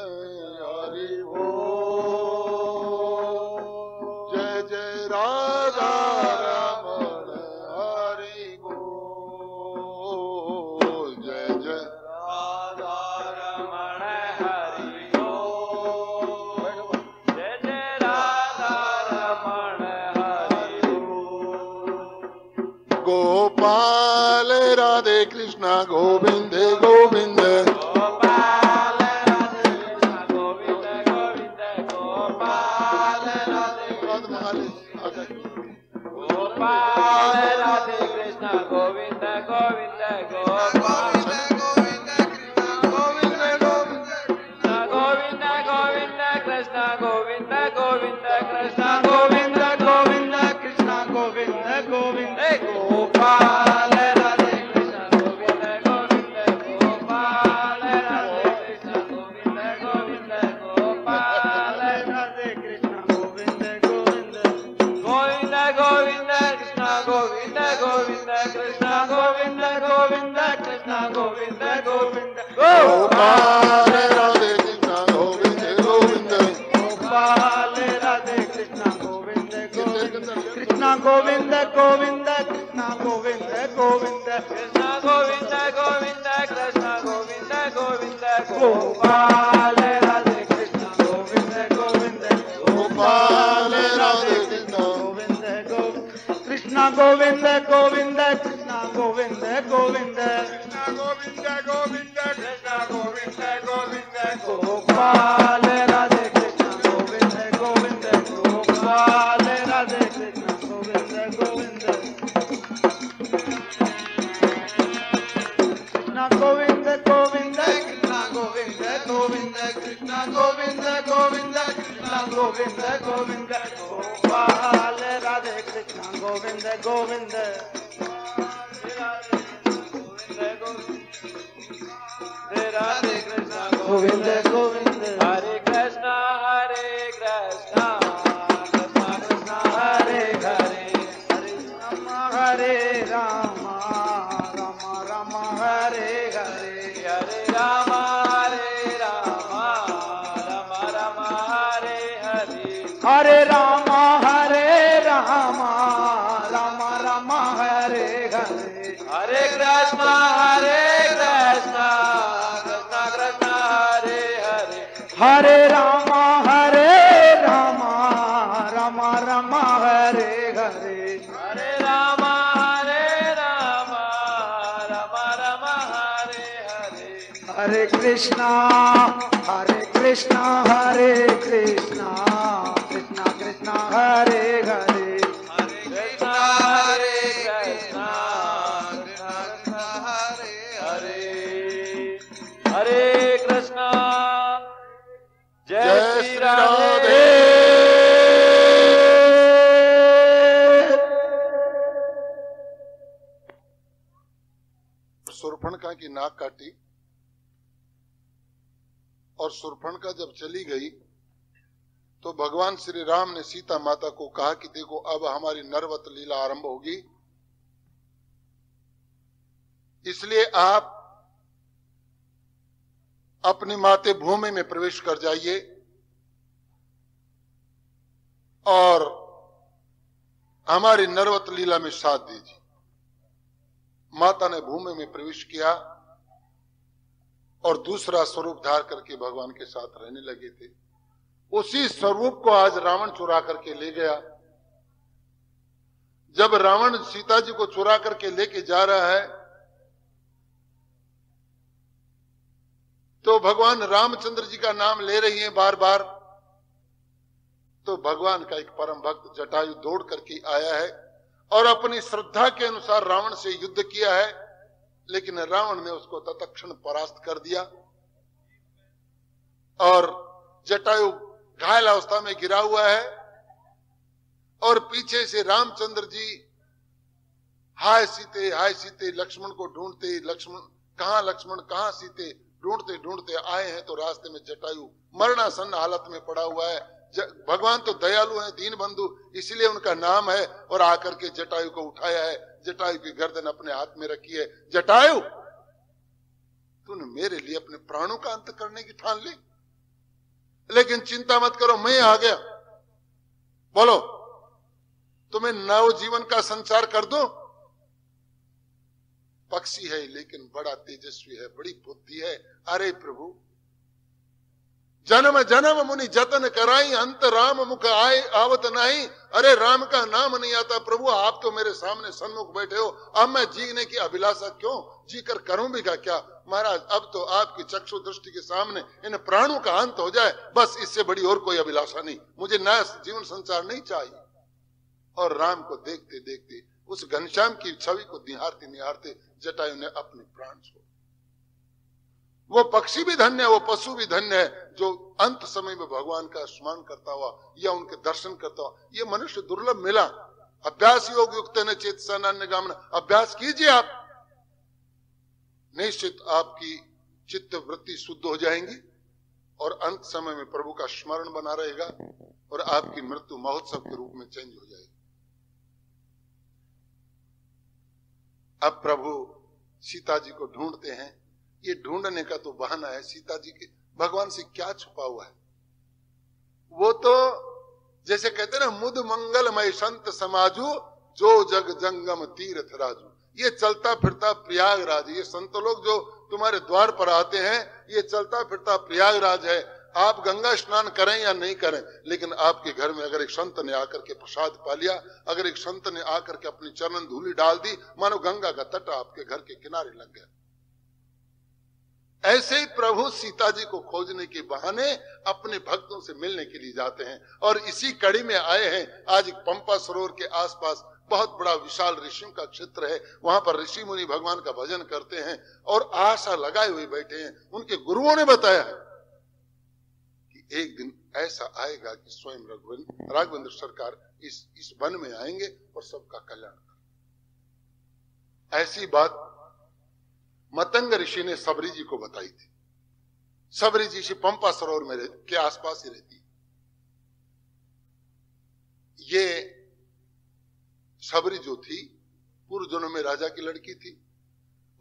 गोपाल राधे कृष्णा गोविंद गोविंद गोपाल राधे कृष्ण गोविंद गोविंद गोपाल राधे गोपाल राधे कृष्ण गोविंद गोविंद गोपाल गोविंद गोविंद कृष्ण गोविंद गोविंद कृष्ण गोविंद गोविंद कृष्ण गोविंद गोविंद गोपाल राधे कृष्ण गोविंद गोविंद गोपाल राधे कृष्ण गोविंद गोविंद गोपाल राधे कृष्ण गोविंद गोविंद गोविंद गोविंद कृष्ण गोविंद गोविंद कृष्ण गोविंद गोविंद कृष्ण गोविंद गोविंद गोपाल राधे कृष्णा गोविंद गोविंद गोपाल राधे कृष्ण गोविंद गोविंद कृष्ण गोविंद गोविंद कृष्ण गोविंद गोविंद कृष्ण गोविंद गोविंद कृष्ण गोविंद गोविंद गोपाल राधे कृष्ण गोविंद गोविंद गोपाल राधे कृष्णा गोविंद गोविंद कृष्ण गोविंद गोविंद कृष्ण गोविंद गोविंद कृष्ण गोविंद गोविंद कृष्ण गोविंद गोविंद गोपाल राधे कृष्ण गोविंद गोविंद गोपाल राधे कृष्ण गोविंद गोविंद कृष्ण गोविंद गोविंद कृष्ण गोविंद गोविंद कृष्ण गोविंद गोविंद कृष्ण गोविंद गोविंद गोपाल राधे कृष्ण गोविंद गोविंद राधे कृष्ण गोविंद गोविंद हरे कृष्ण कृष्ण कृष्ण हरे हरे हरे राम राम राम हरे हरे हरे राम राम राम हरे हरे हरे राम राम राम हरे हरे हरे कृष्ण कृष्ण कृष्ण हरे हरे हरे राम राम राम हरे हरे हरे राम राम राम हरे हरे हरे कृष्णा हरे कृष्णा कृष्णा कृष्णा हरे हरे हरे कृष्णा कृष्णा कृष्णा हरे हरे हरे कृष्णा जय श्री राधे शूर्पणखा की नाक काटी और शूर्पणखा जब चली गई तो भगवान श्री राम ने सीता माता को कहा कि देखो अब हमारी नरवत लीला आरंभ होगी, इसलिए आप अपनी माते भूमि में प्रवेश कर जाइए और हमारी नरवत लीला में साथ दीजिए। माता ने भूमि में प्रवेश किया और दूसरा स्वरूप धार करके भगवान के साथ रहने लगे थे। उसी स्वरूप को आज रावण चुरा करके ले गया। जब रावण सीता जी को चुरा करके लेके जा रहा है तो भगवान रामचंद्र जी का नाम ले रही हैं बार बार, तो भगवान का एक परम भक्त जटायु दौड़ करके आया है और अपनी श्रद्धा के अनुसार रावण से युद्ध किया है, लेकिन रावण ने उसको तत्क्षण परास्त कर दिया और जटायु घायल अवस्था में गिरा हुआ है और पीछे से रामचंद्र जी हाय सीते लक्ष्मण को ढूंढते, लक्ष्मण कहां सीते ढूंढते ढूंढते आए हैं तो रास्ते में जटायु मरणासन्न हालत में पड़ा हुआ है। भगवान तो दयालु हैं, दीन बंधु, इसलिए उनका नाम है। और आकर के जटायु को उठाया है, जटायु की गर्दन अपने हाथ में रखी है। जटायु, तूने मेरे लिए अपने प्राणों का अंत करने की ठान ली, लेकिन चिंता मत करो, मैं आ गया। बोलो, तुम्हें नव जीवन का संचार कर दूं? पक्षी है लेकिन बड़ा तेजस्वी है, बड़ी बुद्धि है। अरे प्रभु, जन्म जन्म मुनि जतन कराई, अंत राम मुख आए आवत नहीं। अरे राम का नाम नहीं आता प्रभु, आप तो मेरे सामने सन्मुख बैठे हो, अब मैं जीने की अभिलाषा क्यों जी कर करूं भी क्या महाराज? अब तो आपकी चक्षु दृष्टि के सामने इन प्राणों का अंत हो जाए, बस इससे बड़ी और कोई अभिलाषा नहीं, मुझे नया जीवन संसार नहीं चाहिए। और राम को देखते देखते उस घनश्याम की छवि को निहारते निहारते जटायु ने अपने प्राण छोड़। वो पक्षी भी धन्य है, वो पशु भी धन्य है जो अंत समय में भगवान का स्मरण करता हुआ या उनके दर्शन करता हुआ। ये मनुष्य दुर्लभ मिला। अभ्यास योग युक्त न चेत सनान्यगामन, अभ्यास कीजिए आप, निश्चित आपकी चित्त वृत्ति शुद्ध हो जाएंगी और अंत समय में प्रभु का स्मरण बना रहेगा और आपकी मृत्यु महोत्सव के रूप में चेंज हो जाएगी। अब प्रभु सीता जी को ढूंढते हैं। ये ढूंढने का तो बहाना है, सीता जी के भगवान से क्या छुपा हुआ है? वो तो जैसे कहते हैं ना, मुद मंगलमय संत समाजू, जो जग जंगम तीर्थ राजू। ये चलता फिरता प्रयागराज, ये संत लोग जो तुम्हारे द्वार पर आते हैं, ये चलता फिरता प्रयागराज है। आप गंगा स्नान करें या नहीं करें, लेकिन आपके घर में अगर एक संत ने आकर के प्रसाद पा लिया, अगर एक संत ने आकर के अपनी चरण धूलि डाल दी, मानो गंगा का तट आपके घर के किनारे लग गया। ऐसे ही प्रभु सीता जी को खोजने के बहाने अपने भक्तों से मिलने के लिए जाते हैं और इसी कड़ी में आए हैं। आज पंपा सरोवर के आसपास बहुत बड़ा विशाल ऋषियों का क्षेत्र है, वहां पर ऋषि मुनि भगवान का भजन करते हैं और आशा लगाए हुए बैठे हैं। उनके गुरुओं ने बताया है कि एक दिन ऐसा आएगा कि स्वयं राघवेंद्र सरकार इस वन में आएंगे और सबका कल्याण करेंगे। ऐसी बात मतंग ऋषि ने सबरी जी को बताई थी। सबरी जी से पंपा सरोवर में के आसपास ही रहती। ये सबरी जो थी पूर्व जन्म में राजा की लड़की थी।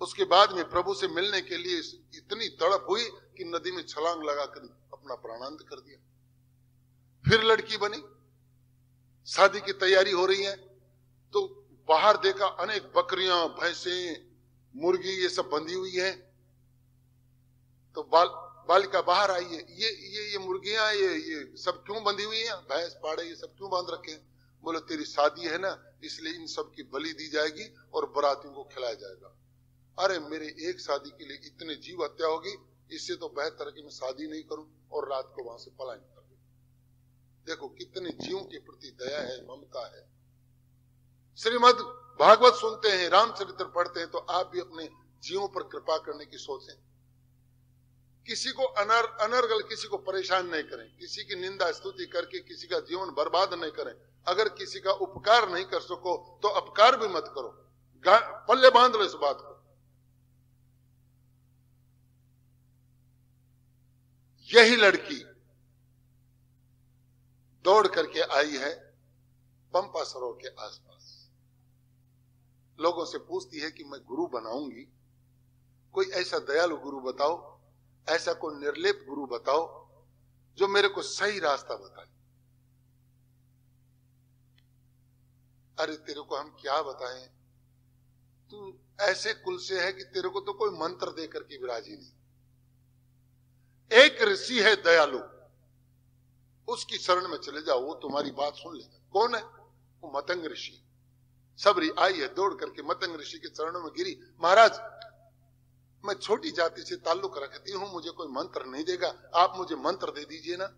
उसके बाद में प्रभु से मिलने के लिए इतनी तड़प हुई कि नदी में छलांग लगाकर अपना प्राणांत कर दिया। फिर लड़की बनी, शादी की तैयारी हो रही है तो बाहर देखा अनेक बकरियां, भैंसें, मुर्गी ये सब बंधी हुई है। तो बालिका बाहर आई है, ये मुर्गियां ये सब क्यों बंधी हुई हैं? भैंस पाड़े ये सब क्यों बांध रखे हैं? बोले तेरी शादी है ना, इसलिए इन सब की बलि दी जाएगी और बरातियों को खिलाया जाएगा। अरे मेरे एक शादी के लिए इतने जीव हत्या होगी, इससे तो बेहतर कि मैं शादी नहीं करूं और रात को वहां से पलायन कर दूं। देखो कितने जीवों के प्रति दया है, ममता है। श्रीमद् भागवत सुनते हैं, रामचरित्र पढ़ते हैं, तो आप भी अपने जीवों पर कृपा करने की सोचें। किसी को अनर्गल किसी को परेशान नहीं करें, किसी की निंदा स्तुति करके किसी का जीवन बर्बाद नहीं करें। अगर किसी का उपकार नहीं कर सको तो अपकार भी मत करो, पल्ले बांध लो इस बात को। यही लड़की दौड़ करके आई है पंपा सरोवर के आसपास, लोगों से पूछती है कि मैं गुरु बनाऊंगी, कोई ऐसा दयालु गुरु बताओ, ऐसा कोई निर्लेप गुरु बताओ जो मेरे को सही रास्ता बताए। अरे तेरे को हम क्या बताएं, तू ऐसे कुल से है कि तेरे को तो कोई मंत्र दे करके विराजी नहीं। एक ऋषि है दयालु, उसकी शरण में चले जाओ, वो तुम्हारी बात सुन लेगा। कौन है वो? मतंग ऋषि। सबरी आई है, दौड़ करके मतंग ऋषि के चरणों में गिरी। महाराज मैं छोटी जाति से ताल्लुक रखती हूं, मुझे कोई मंत्र नहीं देगा, आप मुझे मंत्र दे दीजिए ना।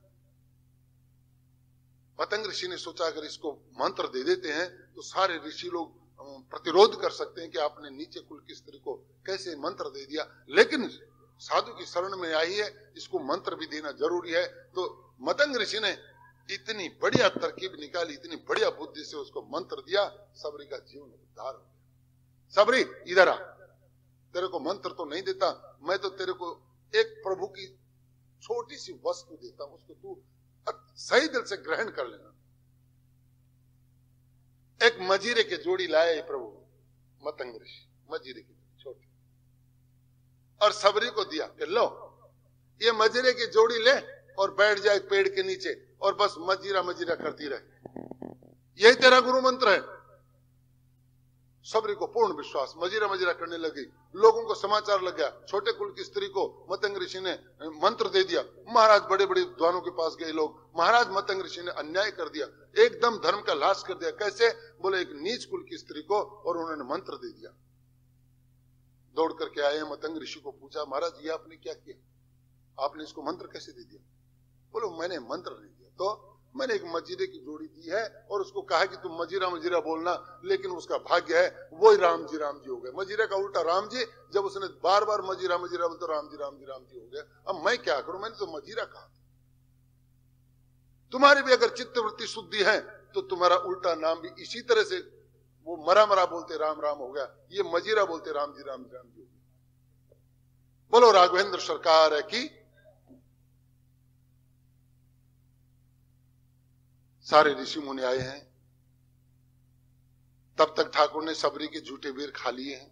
मतंग ऋषि ने सोचा अगर इसको मंत्र दे देते हैं तो सारे ऋषि लोग प्रतिरोध कर सकते हैं कि आपने नीचे कुल की स्त्री को कैसे मंत्र दे दिया, लेकिन साधु की शरण में आई है, इसको मंत्र भी देना जरूरी है। तो मतंग ऋषि ने इतनी बढ़िया तरकीब निकाली, इतनी बढ़िया बुद्धि से उसको मंत्र दिया, सबरी का जीवन उद्धार हो गया। सबरी इधर आ, तेरे को मंत्र तो नहीं देता, मैं तो तेरे को एक प्रभु की छोटी सी वस्तु देता हूं, उसको तू सही दिल से ग्रहण कर लेना। एक मजीरे के जोड़ी लाए प्रभु मतंग ऋषि, मजीरे की छोटी, और सबरी को दिया कि लो ये मजीरे की जोड़ी ले और बैठ जाए पेड़ के नीचे और बस मजीरा मजीरा करती रहे, यही तेरा गुरु मंत्र है। सबरी को पूर्ण विश्वास, मजीरा मजीरा करने लगी। लोगों को समाचार लग गया, छोटे कुल की स्त्री को मतंग ऋषि ने मंत्र दे दिया। महाराज बड़े बड़े विद्वानों के पास गए लोग, महाराज मतंग ऋषि ने अन्याय कर दिया, एकदम धर्म का लाश कर दिया। कैसे? बोले एक नीच कुल की स्त्री को और उन्होंने मंत्र दे दिया। दौड़ करके आए, मतंग ऋषि को पूछा, महाराज ये आपने क्या किया, आपने इसको मंत्र कैसे दे दिया? बोलो मैंने मंत्र नहीं दिया, तो मैंने एक मजीरे की जोड़ी दी है और उसको कहा कि तुम मजीरा मजीरा बोलना, लेकिन उसका भाग्य है वही राम जी हो गए। मजीरा का उल्टा राम जी, जब उसने बार बार मजीरा मजीरा बोलते राम जी हो गया। अब मैं क्या करूं, मैंने तो मजीरा कहा। तुम्हारी भी अगर चित्तवृत्ति शुद्धि है तो तुम्हारा उल्टा नाम भी इसी तरह से, वो मरा मरा बोलते राम राम हो गया, ये मजीरा बोलते राम जी हो गया। बोलो राघवेंद्र सरकार है कि सारे ऋषि मुनि आए हैं। तब तक ठाकुर ने सबरी के झूठे वीर खा लिए हैं।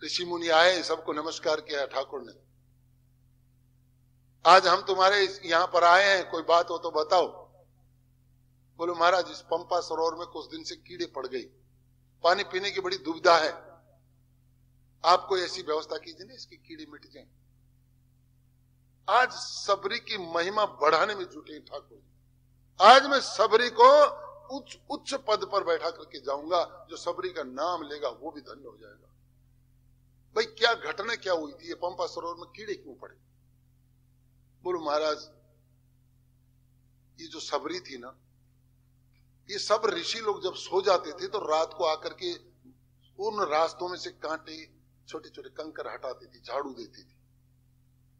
ऋषि मुनि आए, सबको नमस्कार किया ठाकुर ने। आज हम तुम्हारे यहां पर आए हैं, कोई बात हो तो बताओ। बोलो महाराज इस पंपा सरोवर में कुछ दिन से कीड़े पड़ गई, पानी पीने की बड़ी दुविधा है, आप कोई ऐसी व्यवस्था कीजिए ना इसकी कीड़े मिट जाए। आज सबरी की महिमा बढ़ाने में जुटे ठाकुर। आज मैं सबरी को उच्च पद पर बैठा करके जाऊंगा, जो सबरी का नाम लेगा वो भी धन्य हो जाएगा। भाई क्या घटना क्या हुई थी, ये पंपा सरोवर में कीड़े क्यों पड़े? बोलो महाराज ये जो सबरी थी ना, ये सब ऋषि लोग जब सो जाते थे तो रात को आकर के उन रास्तों में से कांटे छोटे छोटे कंकर हटाती थी, झाड़ू देती थी।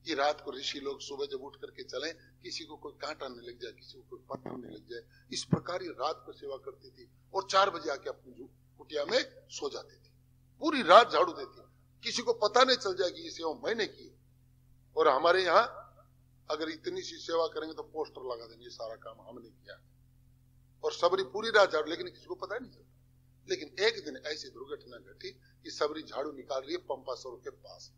ये रात को ऋषि लोग सुबह जब उठ करके चले, किसी को कोई कांटा नहीं लग जाए, किसी को कोई पत्थर नहीं लग जाए, इस प्रकार ये रात को सेवा करती थी। और 4 बजे आके अपनी कुटिया में सो जाती थी, पूरी रात झाड़ू देती, किसी को पता नहीं चल जाएगी ये सेवा मैंने की। और हमारे यहाँ अगर इतनी सी सेवा करेंगे तो पोस्टर लगा देंगे, ये सारा काम हमने किया। और सबरी पूरी रात झाड़ू, लेकिन किसी को पता नहीं चलता। लेकिन एक दिन ऐसी दुर्घटना घटी कि सबरी झाड़ू निकाल रही है पंपा सरोवर के पास,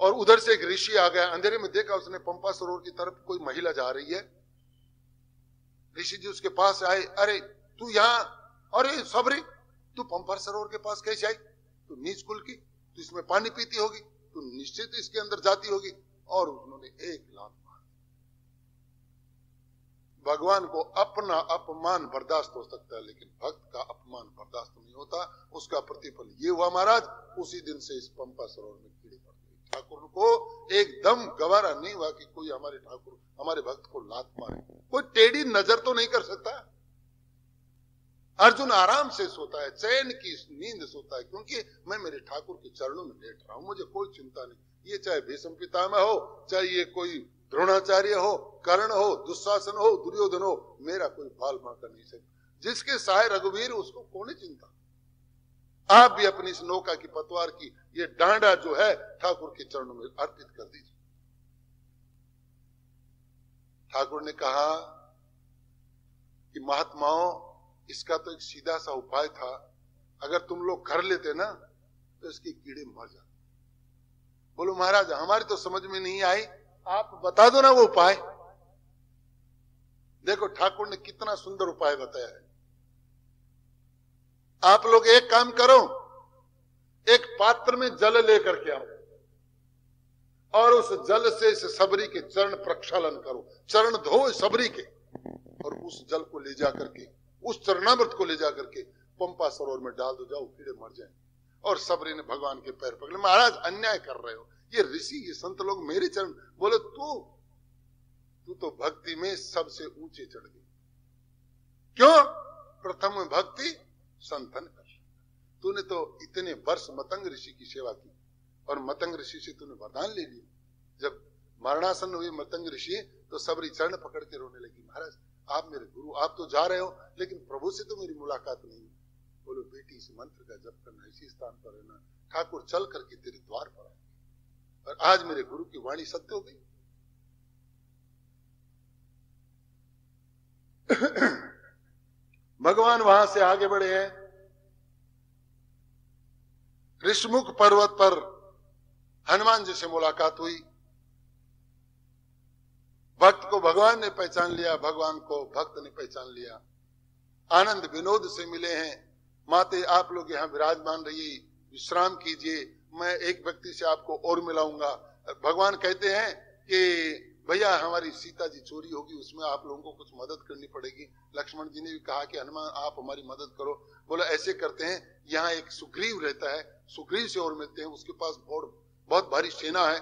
और उधर से एक ऋषि आ गया। अंधेरे में देखा उसने पंपा सरोवर की तरफ कोई महिला जा रही है। ऋषि जी उसके पास आए, अरे तू यहाँ, अरे सबरी तू पंपा सरोवर के पास कैसे आई? तू नीच कुल की, तू इसमें पानी पीती होगी, तू निश्चित इसके अंदर जाती होगी। और उन्होंने एक लात मार। भगवान को अपना अपमान बर्दाश्त हो सकता है, लेकिन भक्त का अपमान बर्दाश्त नहीं होता। उसका प्रतिफल ये हुआ महाराज, उसी दिन से इस पंपा सरोवर में कीड़े पड़ गए। ठाकुर को एकदम गवारा नहीं हुआ कि कोई हमारे ठाकुर हमारे भक्त को लात मारे। कोई टेढ़ी नजर तो नहीं कर सकता। अर्जुन आराम से सोता है, चैन की नींद सोता है, क्योंकि मैं मेरे ठाकुर के चरणों में लेट रहा हूं, मुझे कोई चिंता नहीं। ये चाहे भीष्म पितामह हो, चाहे ये कोई द्रोणाचार्य हो, कर्ण हो, दुशासन हो, दुर्योधन हो, मेरा कोई बाल बांका नहीं सकता। जिसके सहाय रघुवीर उसको कौन चिंता। आप भी अपनी इस नौका की पतवार की ये डांडा जो है ठाकुर के चरणों में अर्पित कर दीजिए। ठाकुर ने कहा कि महात्माओं इसका तो एक सीधा सा उपाय था, अगर तुम लोग कर लेते ना तो इसके कीड़े मर जाते। बोलो महाराज हमारी तो समझ में नहीं आई, आप बता दो ना वो उपाय। देखो ठाकुर ने कितना सुंदर उपाय बताया है। आप लोग एक काम करो, एक पात्र में जल लेकर के आओ और उस जल से इस सबरी के चरण प्रक्षालन करो, चरण धो सबरी के, और उस जल को ले जाकर के, उस चरणामृत को ले जाकर के पंपा सरोवर में डाल दो, जाओ कीड़े मर जाएं। और सबरी ने भगवान के पैर पकड़े। महाराज अन्याय कर रहे हो, ये ऋषि ये संत लोग मेरे चरण। बोले तू तो भक्ति में सबसे ऊंचे चढ़ गई। क्यों? प्रथम भक्ति संतन कर। तूने तो इतने वर्ष मतंग ऋषि की सेवा की और मतंग ऋषि से तूने वरदान ले लिया। जब मरणासन हुए मतंग ऋषि तो सबरी चरण पकड़ के रोने लगी, महाराज आप मेरे गुरु, आप तो जा रहे हो लेकिन प्रभु से तो मेरी मुलाकात नहीं। बोलो बेटी इस मंत्र का जप करना, इसी स्थान पर रहना, ठाकुर चल करके तेरे द्वार पर आए। और आज मेरे गुरु की वाणी सत्य हो गई। भगवान वहां से आगे बढ़े हैं। ऋषमुख पर्वत पर हनुमान जी से मुलाकात हुई। भक्त को भगवान ने पहचान लिया, भगवान को भक्त ने पहचान लिया। आनंद विनोद से मिले हैं। माते आप लोग यहाँ विराजमान रहिए, विश्राम कीजिए, मैं एक व्यक्ति से आपको और मिलाऊंगा। भगवान कहते हैं कि भैया हमारी सीता जी चोरी होगी, उसमें आप लोगों को कुछ मदद करनी पड़ेगी। लक्ष्मण जी ने भी कहा कि हनुमान आप हमारी मदद करो। बोला ऐसे करते हैं, यहाँ एक सुग्रीव रहता है, सुग्रीव से और मिलते हैं, उसके पास बहुत भारी सेना है।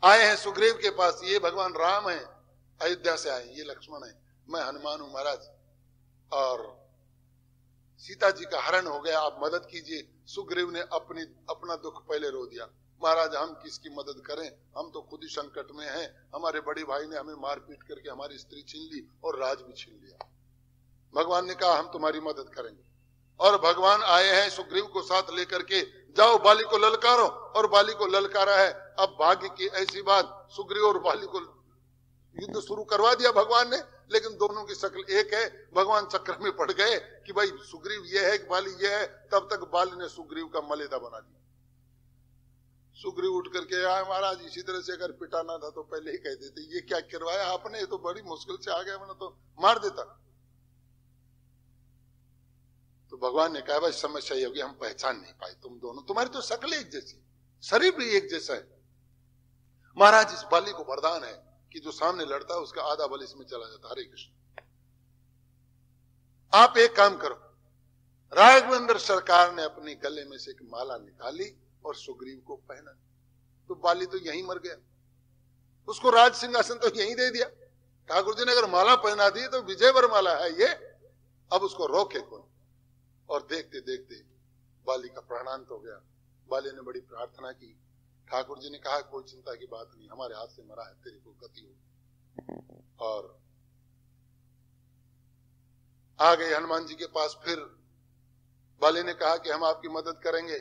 आए हैं सुग्रीव के पास, ये भगवान राम है, अयोध्या से आए, ये लक्ष्मण है, मैं हनुमान हूं महाराज, और सीता जी का हरण हो गया, आप मदद कीजिए। सुग्रीव ने अपना दुख पहले रो दिया, महाराज हम किसकी मदद करें, हम तो खुद ही संकट में हैं, हमारे बड़े भाई ने हमें मारपीट करके हमारी स्त्री छीन ली और राज भी छीन लिया। भगवान ने कहा हम तुम्हारी मदद करेंगे, और भगवान आए हैं सुग्रीव को साथ लेकर के, जाओ बाली को ललकारो, और बाली को ललकारा है। अब भाग्य की ऐसी बात, सुग्रीव और बाली को युद्ध शुरू करवा दिया भगवान ने, लेकिन दोनों की शक्ल एक है। भगवान चक्कर में पड़ गए कि भाई सुग्रीव ये है कि बाली ये है, तब तक बाली ने सुग्रीव का मलेदा बना दिया। सुग्रीव उठ करके आए, महाराज इसी तरह से अगर पिटाना था तो पहले ही कह देते, ये क्या करवाया आपने, ये तो बड़ी मुश्किल से आ गया, मैंने तो मार देता। तो भगवान ने कहा भाई समस्या ये होगी, हम पहचान नहीं पाए तुम दोनों, तुम्हारी तो शक्ल एक जैसी, शरीर भी एक जैसा है। महाराज इस बाली को वरदान है कि जो सामने लड़ता है उसका आधा बल इसमें चला जाता है। हरे कृष्ण, आप एक काम करो, राघवेंद्र सरकार ने अपनी गले में से एक माला निकाली और सुग्रीव को पहना, तो बाली तो यहीं मर गया, उसको राज सिंहासन तो यहीं दे दिया। ठाकुर जी ने अगर माला पहना दी तो विजय वर माला है ये, अब उसको रोके कौन। और देखते देखते बाली का प्राणांत हो गया। बाली ने बड़ी प्रार्थना की, ठाकुर जी ने कहा कोई चिंता की बात नहीं, हमारे हाथ से मरा है, तेरी को गति हो। और आ गए हनुमान जी के पास। फिर बाली ने कहा कि हम आपकी मदद करेंगे,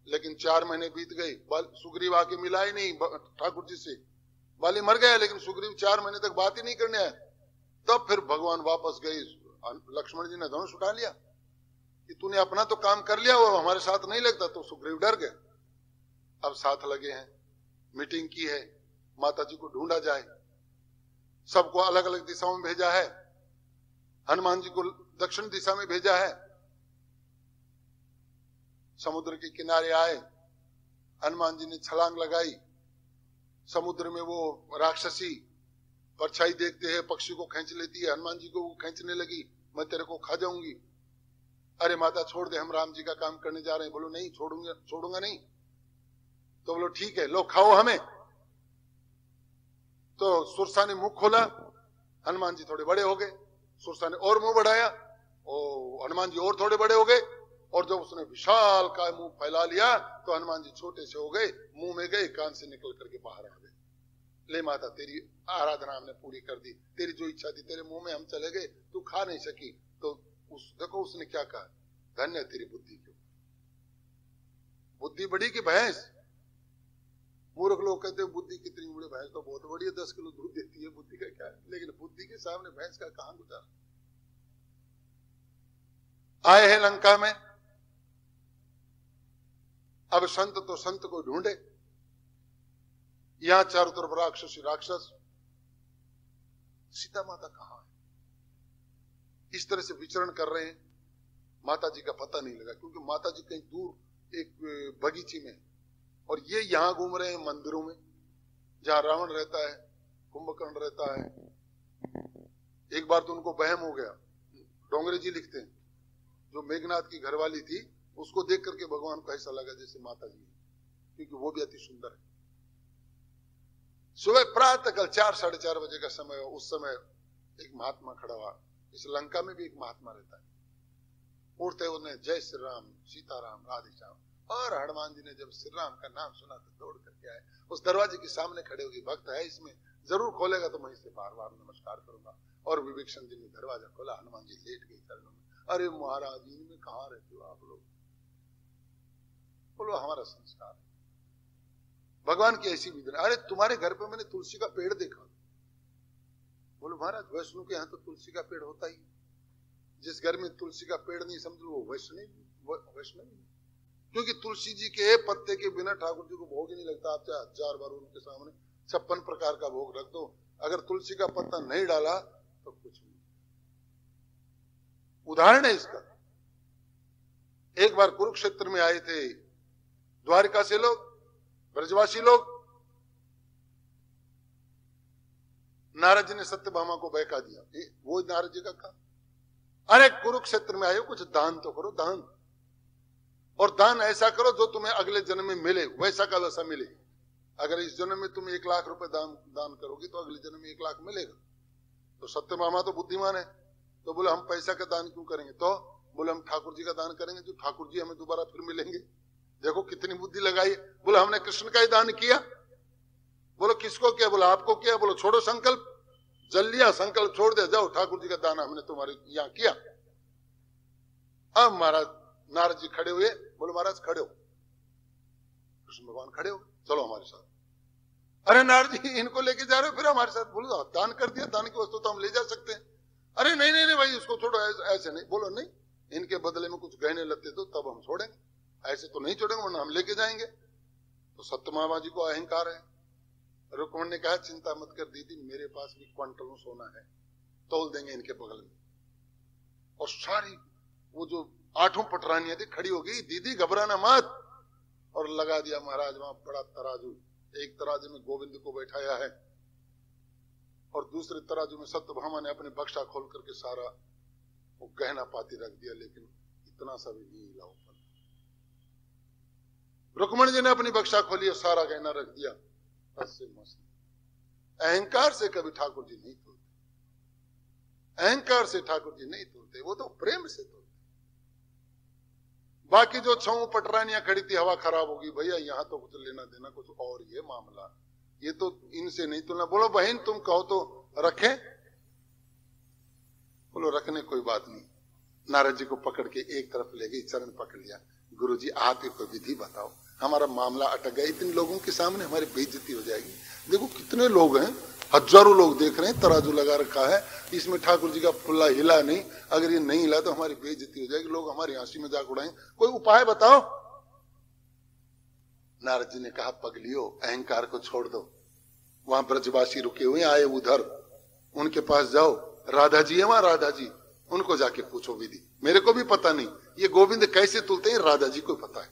लेकिन 4 महीने बीत गए, सुग्रीव आके मिला ही नहीं ठाकुर जी से। बाली मर गया, लेकिन सुग्रीव 4 महीने तक बात ही नहीं करने आया। तब फिर भगवान वापस गए, लक्ष्मण जी ने धनुष उठा लिया कि तूने अपना तो काम कर लिया, वो हमारे साथ नहीं लगता। तो सुग्रीव डर गए। अब साथ लगे हैं, मीटिंग की है, माता जी को ढूंढा जाए, सबको अलग अलग दिशाओं में भेजा है। हनुमान जी को दक्षिण दिशा में भेजा है। समुद्र के किनारे आए, हनुमान जी ने छलांग लगाई, समुद्र में वो राक्षसी परछाई देखते हैं, पक्षी को खींच लेती है, हनुमान जी को वो खींचने लगी, मैं तेरे को खा जाऊंगी। अरे माता छोड़ दे, हम राम जी का काम करने जा रहे हैं। बोलो नहीं छोड़ूंगा नहीं। तो बोलो ठीक है, लो खाओ हमें। तो सुरसा ने मुंह खोला, हनुमान जी थोड़े बड़े हो गए। सुरसा ने और मुंह बढ़ाया, ओ हनुमान जी और थोड़े बड़े हो गए। और जब उसने विशाल का मुंह फैला लिया तो हनुमान जी छोटे से हो गए, मुंह में गए, कान से निकल करके बाहर आ गए। ले माता तेरी आराधना हमने पूरी कर दी, तेरी जो इच्छा थी तेरे मुंह में हम चले गए, तू खा नहीं सकी। तो देखो उसने क्या कहा, धन्य तेरी बुद्धि की। बुद्धि बड़ी की भैंस। मूर्ख लोग कहते हैं बुद्धि कितनी बड़ी, भैंस तो बहुत बड़ी है, 10 किलो दूध देती है, बुद्धि का क्या है। लेकिन बुद्धि के सामने भैंस का कहां गुजारा। आए हैं लंका में, अब संत तो संत को ढूंढे, यहां चारों तरफ राक्षस राक्षस, सीता माता कहां है, इस तरह से विचरण कर रहे हैं। माता जी का पता नहीं लगा, क्योंकि माता जी कहीं दूर एक बगीचे में, और ये यहां घूम रहे हैं मंदिरों में, जहां रावण रहता है, कुंभकर्ण रहता है। एक बार तो उनको वहम हो गया, डोंगरे जी लिखते हैं, जो मेघनाथ की घरवाली थी उसको देख करके भगवान को ऐसा लगा जैसे माता जी, क्योंकि वो भी अति सुंदर है। सुबह प्रातः कल 4 साढ़े 4 बजे का समय, उस समय एक महात्मा खड़ा हुआ। इस लंका में भी एक महात्मा रहता है। उठते उन्हें जय श्री राम, सीताराम, राधे श्याम। और हनुमान जी ने जब श्री राम का नाम सुना तो दौड़ करके आए, उस दरवाजे के सामने खड़े होगी, भक्त है इसमें, जरूर खोलेगा तो मैं इसे बार बार नमस्कार करूंगा। और विभीषण जी ने दरवाजा खोला, हनुमान जी लेट गई चरणों में। अरे महाराज इनमें कहां रहते हो आप लोग। बोलो हमारा संस्कार, भगवान की ऐसी विधि। अरे तुम्हारे घर पे मैंने तुलसी का पेड़ देखा। बोलो महाराज वैष्णव के यहाँ तो तुलसी का पेड़ होता ही, जिस घर में तुलसी का पेड़ नहीं समझो वो वैष्णव, क्योंकि तुलसी जी के पत्ते के बिना ठाकुर जी को भोग ही नहीं लगता। आप चाहे 1000 बार उनके सामने 56 प्रकार का भोग रख दो, अगर तुलसी का पत्ता नहीं डाला तो कुछ नहीं। उदाहरण है इसका। एक बार कुरुक्षेत्र में आए थे द्वारिका से लोग, ब्रजवासी लोग। नारद जी ने सत्यभामा को बहका दिया। वो नारद जी का काम, अरे कुरुक्षेत्र में आए हो, कुछ दान तो करो, दान। और दान ऐसा करो जो तुम्हें अगले जन्म में मिले, वैसा का वैसा मिले। अगर इस जन्म में तुम 1 लाख रुपए दान करोगे तो अगले जन्म में 1 लाख मिलेगा। तो सत्यभामा तो बुद्धिमान है, तो बोले हम पैसा का दान क्यों करेंगे? तो बोले हम ठाकुर जी का दान करेंगे, जो ठाकुर जी हमें दोबारा फिर मिलेंगे। देखो कितनी बुद्धि लगाई। बोले हमने कृष्ण का ही दान किया। बोलो किसको किया? बोला आपको किया। बोलो छोड़ो संकल्प, जल लिया, संकल्प छोड़ दे, जाओ ठाकुर जी का दान हमने तुम्हारे यहां किया। अब महाराज नारद जी खड़े हुए, बोले महाराज खड़े हो। कृष्ण भगवान खड़े हो, चलो हमारे साथ। अरे नारद जी इनको लेके जा रहे हो फिर हमारे साथ? बोलो दान कर दिया, दान की वस्तु तो हम ले जा सकते हैं। अरे नहीं नहीं नहीं भाई उसको छोड़ो, ऐसे नहीं। बोलो नहीं, इनके बदले में कुछ गहने लत्ते दो तब हम छोड़ेंगे, ऐसे तो नहीं छोड़ेंगे, वरना हम लेके जाएंगे। तो सत्यभामा जी को अहंकार है। रुक्मणी ने कहा चिंता मत कर दीदी, मेरे पास भी क्वांटलों सोना है, तोल देंगे इनके बगल में। और सारी वो जो 8 पटरानियां थी खड़ी हो गई, दीदी घबराना मत। और लगा दिया महाराज वहां बड़ा तराजू। एक तराजू में गोविंद को बैठाया है और दूसरे तराजू में सत्यभामा ने अपने बक्सा खोल करके सारा वो गहना पाती रख दिया, लेकिन इतना सा भी नहीं हिला ऊपर। रुक्मणी जी ने अपनी बक्सा खोली और सारा गहना रख दिया। अहंकार से कभी ठाकुर जी नहीं तोड़ते, अहंकार से ठाकुर जी नहीं तोड़ते, वो तो प्रेम से तोड़ते। बाकी जो 6 पटरानियां खड़ी थी, हवा खराब होगी भैया, यहां तो कुछ लेना देना कुछ और, ये मामला ये तो इनसे नहीं तुलना। बोलो बहन तुम कहो तो रखें? बोलो रखने कोई बात नहीं। नारद जी को पकड़ के एक तरफ ले गई, चरण पकड़ लिया। गुरुजी आप ही कोई विधि बताओ, हमारा मामला अटक गया, इतने लोगों के सामने हमारी बेइज्जती हो जाएगी। देखो कितने लोग हैं, हजारों लोग देख रहे हैं, तराजू लगा रखा है, इसमें ठाकुर जी का फुल्ला हिला नहीं। अगर ये नहीं हिला तो हमारी बेइज्जती हो जाएगी, लोग हमारी हंसी मजाक उड़ाएंगे, कोई उपाय बताओ। नारद जी ने कहा पगलियो अहंकार को छोड़ दो। वहां ब्रजवासी रुके हुए आए उधर, उनके पास जाओ, राधा जी है वहां, राधा जी, उनको जाके पूछो विधि। मेरे को भी पता नहीं ये गोविंद कैसे तुलते हैं, राधा जी को पता है,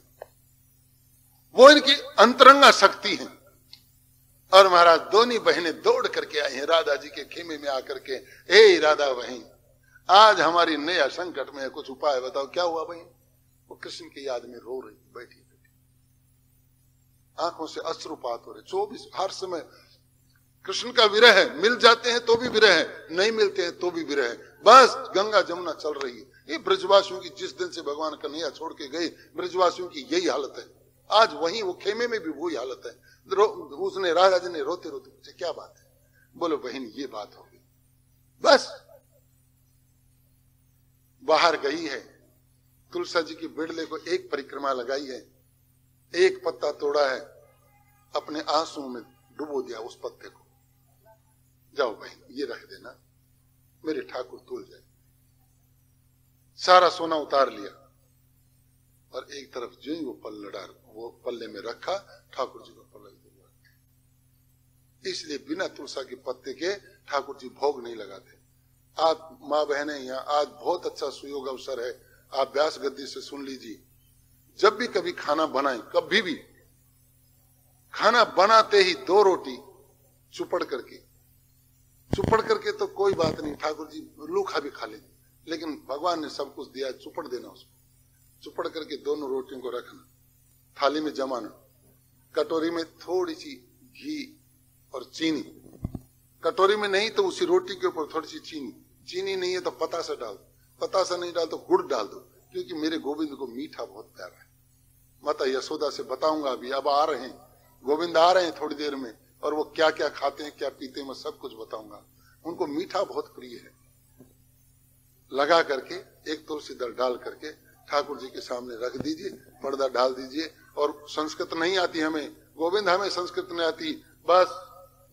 वो इनकी अंतरंगा शक्ति है। और महाराज दोनों बहनें दौड़ करके आई हैं राधा जी के खेमे में आकर के, ए राधा बहन आज हमारी नया संकट में है, कुछ उपाय बताओ। क्या हुआ बहन? वो कृष्ण की याद में रो रही, बैठी बैठी आंखों से अश्रुपात हो रहे। 24 हर समय कृष्ण का विरह है, मिल जाते हैं तो भी विरह है, नहीं मिलते हैं तो भी विरह है। बस गंगा जमुना चल रही है। ये ब्रजवासियों की जिस दिन से भगवान कन्हैया छोड़ के गए, ब्रजवासियों की यही हालत है। आज वहीं वो खेमे में भी वही हालत है। उसने राजा जी ने रोते रोते पूछे क्या बात है? बोलो बहन ये बात होगी। बस बाहर गई है, तुलसा जी की बिड़ले को एक परिक्रमा लगाई है, एक पत्ता तोड़ा है, अपने आंसुओं में डुबो दिया उस पत्ते को। जाओ बहन ये रख देना, मेरे ठाकुर तुल जाए। सारा सोना उतार लिया और एक तरफ जो ही वो पल्ले में रखा, ठाकुर जी को पल्ले में रखा। इसलिए बिना तुलसा के पत्ते के ठाकुर जी भोग नहीं लगाते। आप माँ बहनें यहाँ आज बहुत अच्छा सुयोग अवसर है, आप व्यास गद्दी से सुन लीजिए। जब भी कभी खाना बनाएं, कभी भी खाना बनाते ही 2 रोटी चुपड़ करके तो कोई बात नहीं, ठाकुर जी लूखा भी खा लेंगे, लेकिन भगवान ने सब कुछ दिया, चुपड़ देना उसको। चुपड़ करके दोनों रोटियों को रखना, थाली में जमाना, कटोरी में थोड़ी सी घी और चीनी, कटोरी में नहीं तो उसी रोटी के ऊपर थोड़ी सी चीनी, चीनी नहीं है तो पतासा डाल दो, पतासा नहीं डाल तो गुड़ डाल दो, क्योंकि मेरे गोविंद को मीठा बहुत प्यारा है। माता यशोदा से बताऊंगा अभी, अब आ रहे हैं गोविंद, आ रहे हैं थोड़ी देर में, और वो क्या क्या खाते हैं क्या पीते हैं मैं सब कुछ बताऊंगा। उनको मीठा बहुत प्रिय है। लगा करके एक तुलसी दल डाल करके ठाकुर जी के सामने रख दीजिए, पर्दा डाल दीजिए। और संस्कृत नहीं आती हमें, गोविंद हमें संस्कृत नहीं आती, बस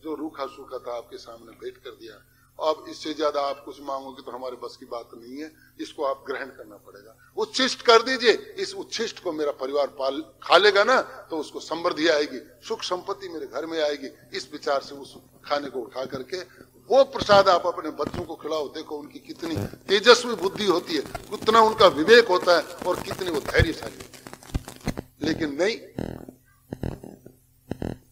जो रूखा सूखा था आपके सामने भेंट कर दिया। अब इससे ज्यादा आप कुछ मांगोगे तो हमारे बस की बात नहीं है, इसको आप ग्रहण करना पड़ेगा। उच्छिष्ट कर दीजिए, इस उच्छिष्ट को मेरा परिवार खा लेगा ना तो उसको समृद्धि आएगी, सुख संपत्ति मेरे घर में आएगी। इस विचार से उस खाने को उठा करके वो प्रसाद आप अपने बच्चों को खिलाओ, देखो उनकी कितनी तेजस्वी बुद्धि होती है, कितना उनका विवेक होता है और कितने वो धैर्यशाली होते हैं। लेकिन नहीं,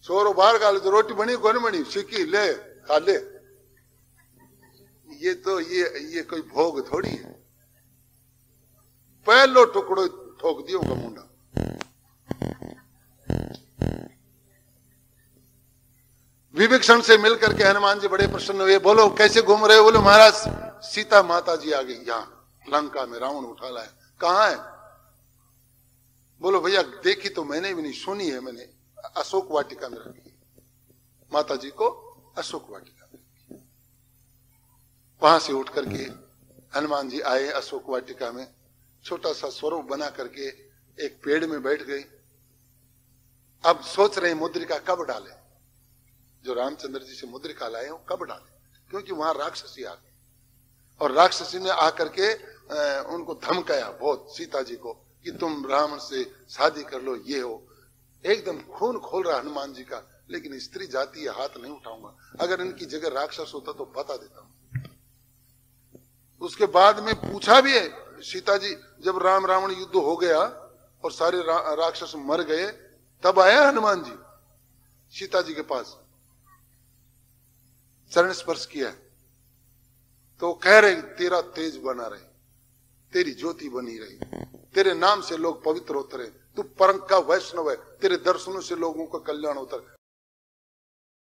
छोरो बाहर का जो रोटी बनी कौन बनी, सीखी ले खा ले, ये तो ये कोई भोग थोड़ी है। पहलो टुकड़ो ठोक दियो का मुंडा। विभीषण से मिलकर के हनुमान जी बड़े प्रसन्न हुए। बोलो कैसे घूम रहे हो? बोलो महाराज सीता माता जी आ गई, यहाँ लंका में रावण उठा लाया। कहाँ है? बोलो भैया देखी तो मैंने भी नहीं, सुनी है मैंने, अशोक वाटिका में रखी, माता जी को अशोक वाटिका में रखी। वहां से उठ करके हनुमान जी आए अशोक वाटिका में, छोटा सा स्वरूप बना करके एक पेड़ में बैठ गए। अब सोच रहे मुद्रिका कब डाले, जो रामचंद्र जी से मुद्रिका लाए हो कब डाले, क्योंकि वहां राक्षसी आ गई और राक्षसी ने आकर के उनको धमकाया बहुत सीता जी को कि तुम रावण से शादी कर लो, ये हो। एकदम खून खोल रहा हनुमान जी का, लेकिन स्त्री जाति है, हाथ नहीं उठाऊंगा। अगर इनकी जगह राक्षस होता तो बता देता हूं। उसके बाद में पूछा भी है सीता जी, जब राम रावण युद्ध हो गया और सारे राक्षस मर गए, तब आया हनुमान जी सीता जी के पास, चरण स्पर्श किया तो कह रहे तेरा तेज बना रहे, तेरी ज्योति बनी रही, तेरे नाम से लोग पवित्र होते रहे, तू परम का वैष्णव है, तेरे दर्शनों से लोगों का कल्याण होता है।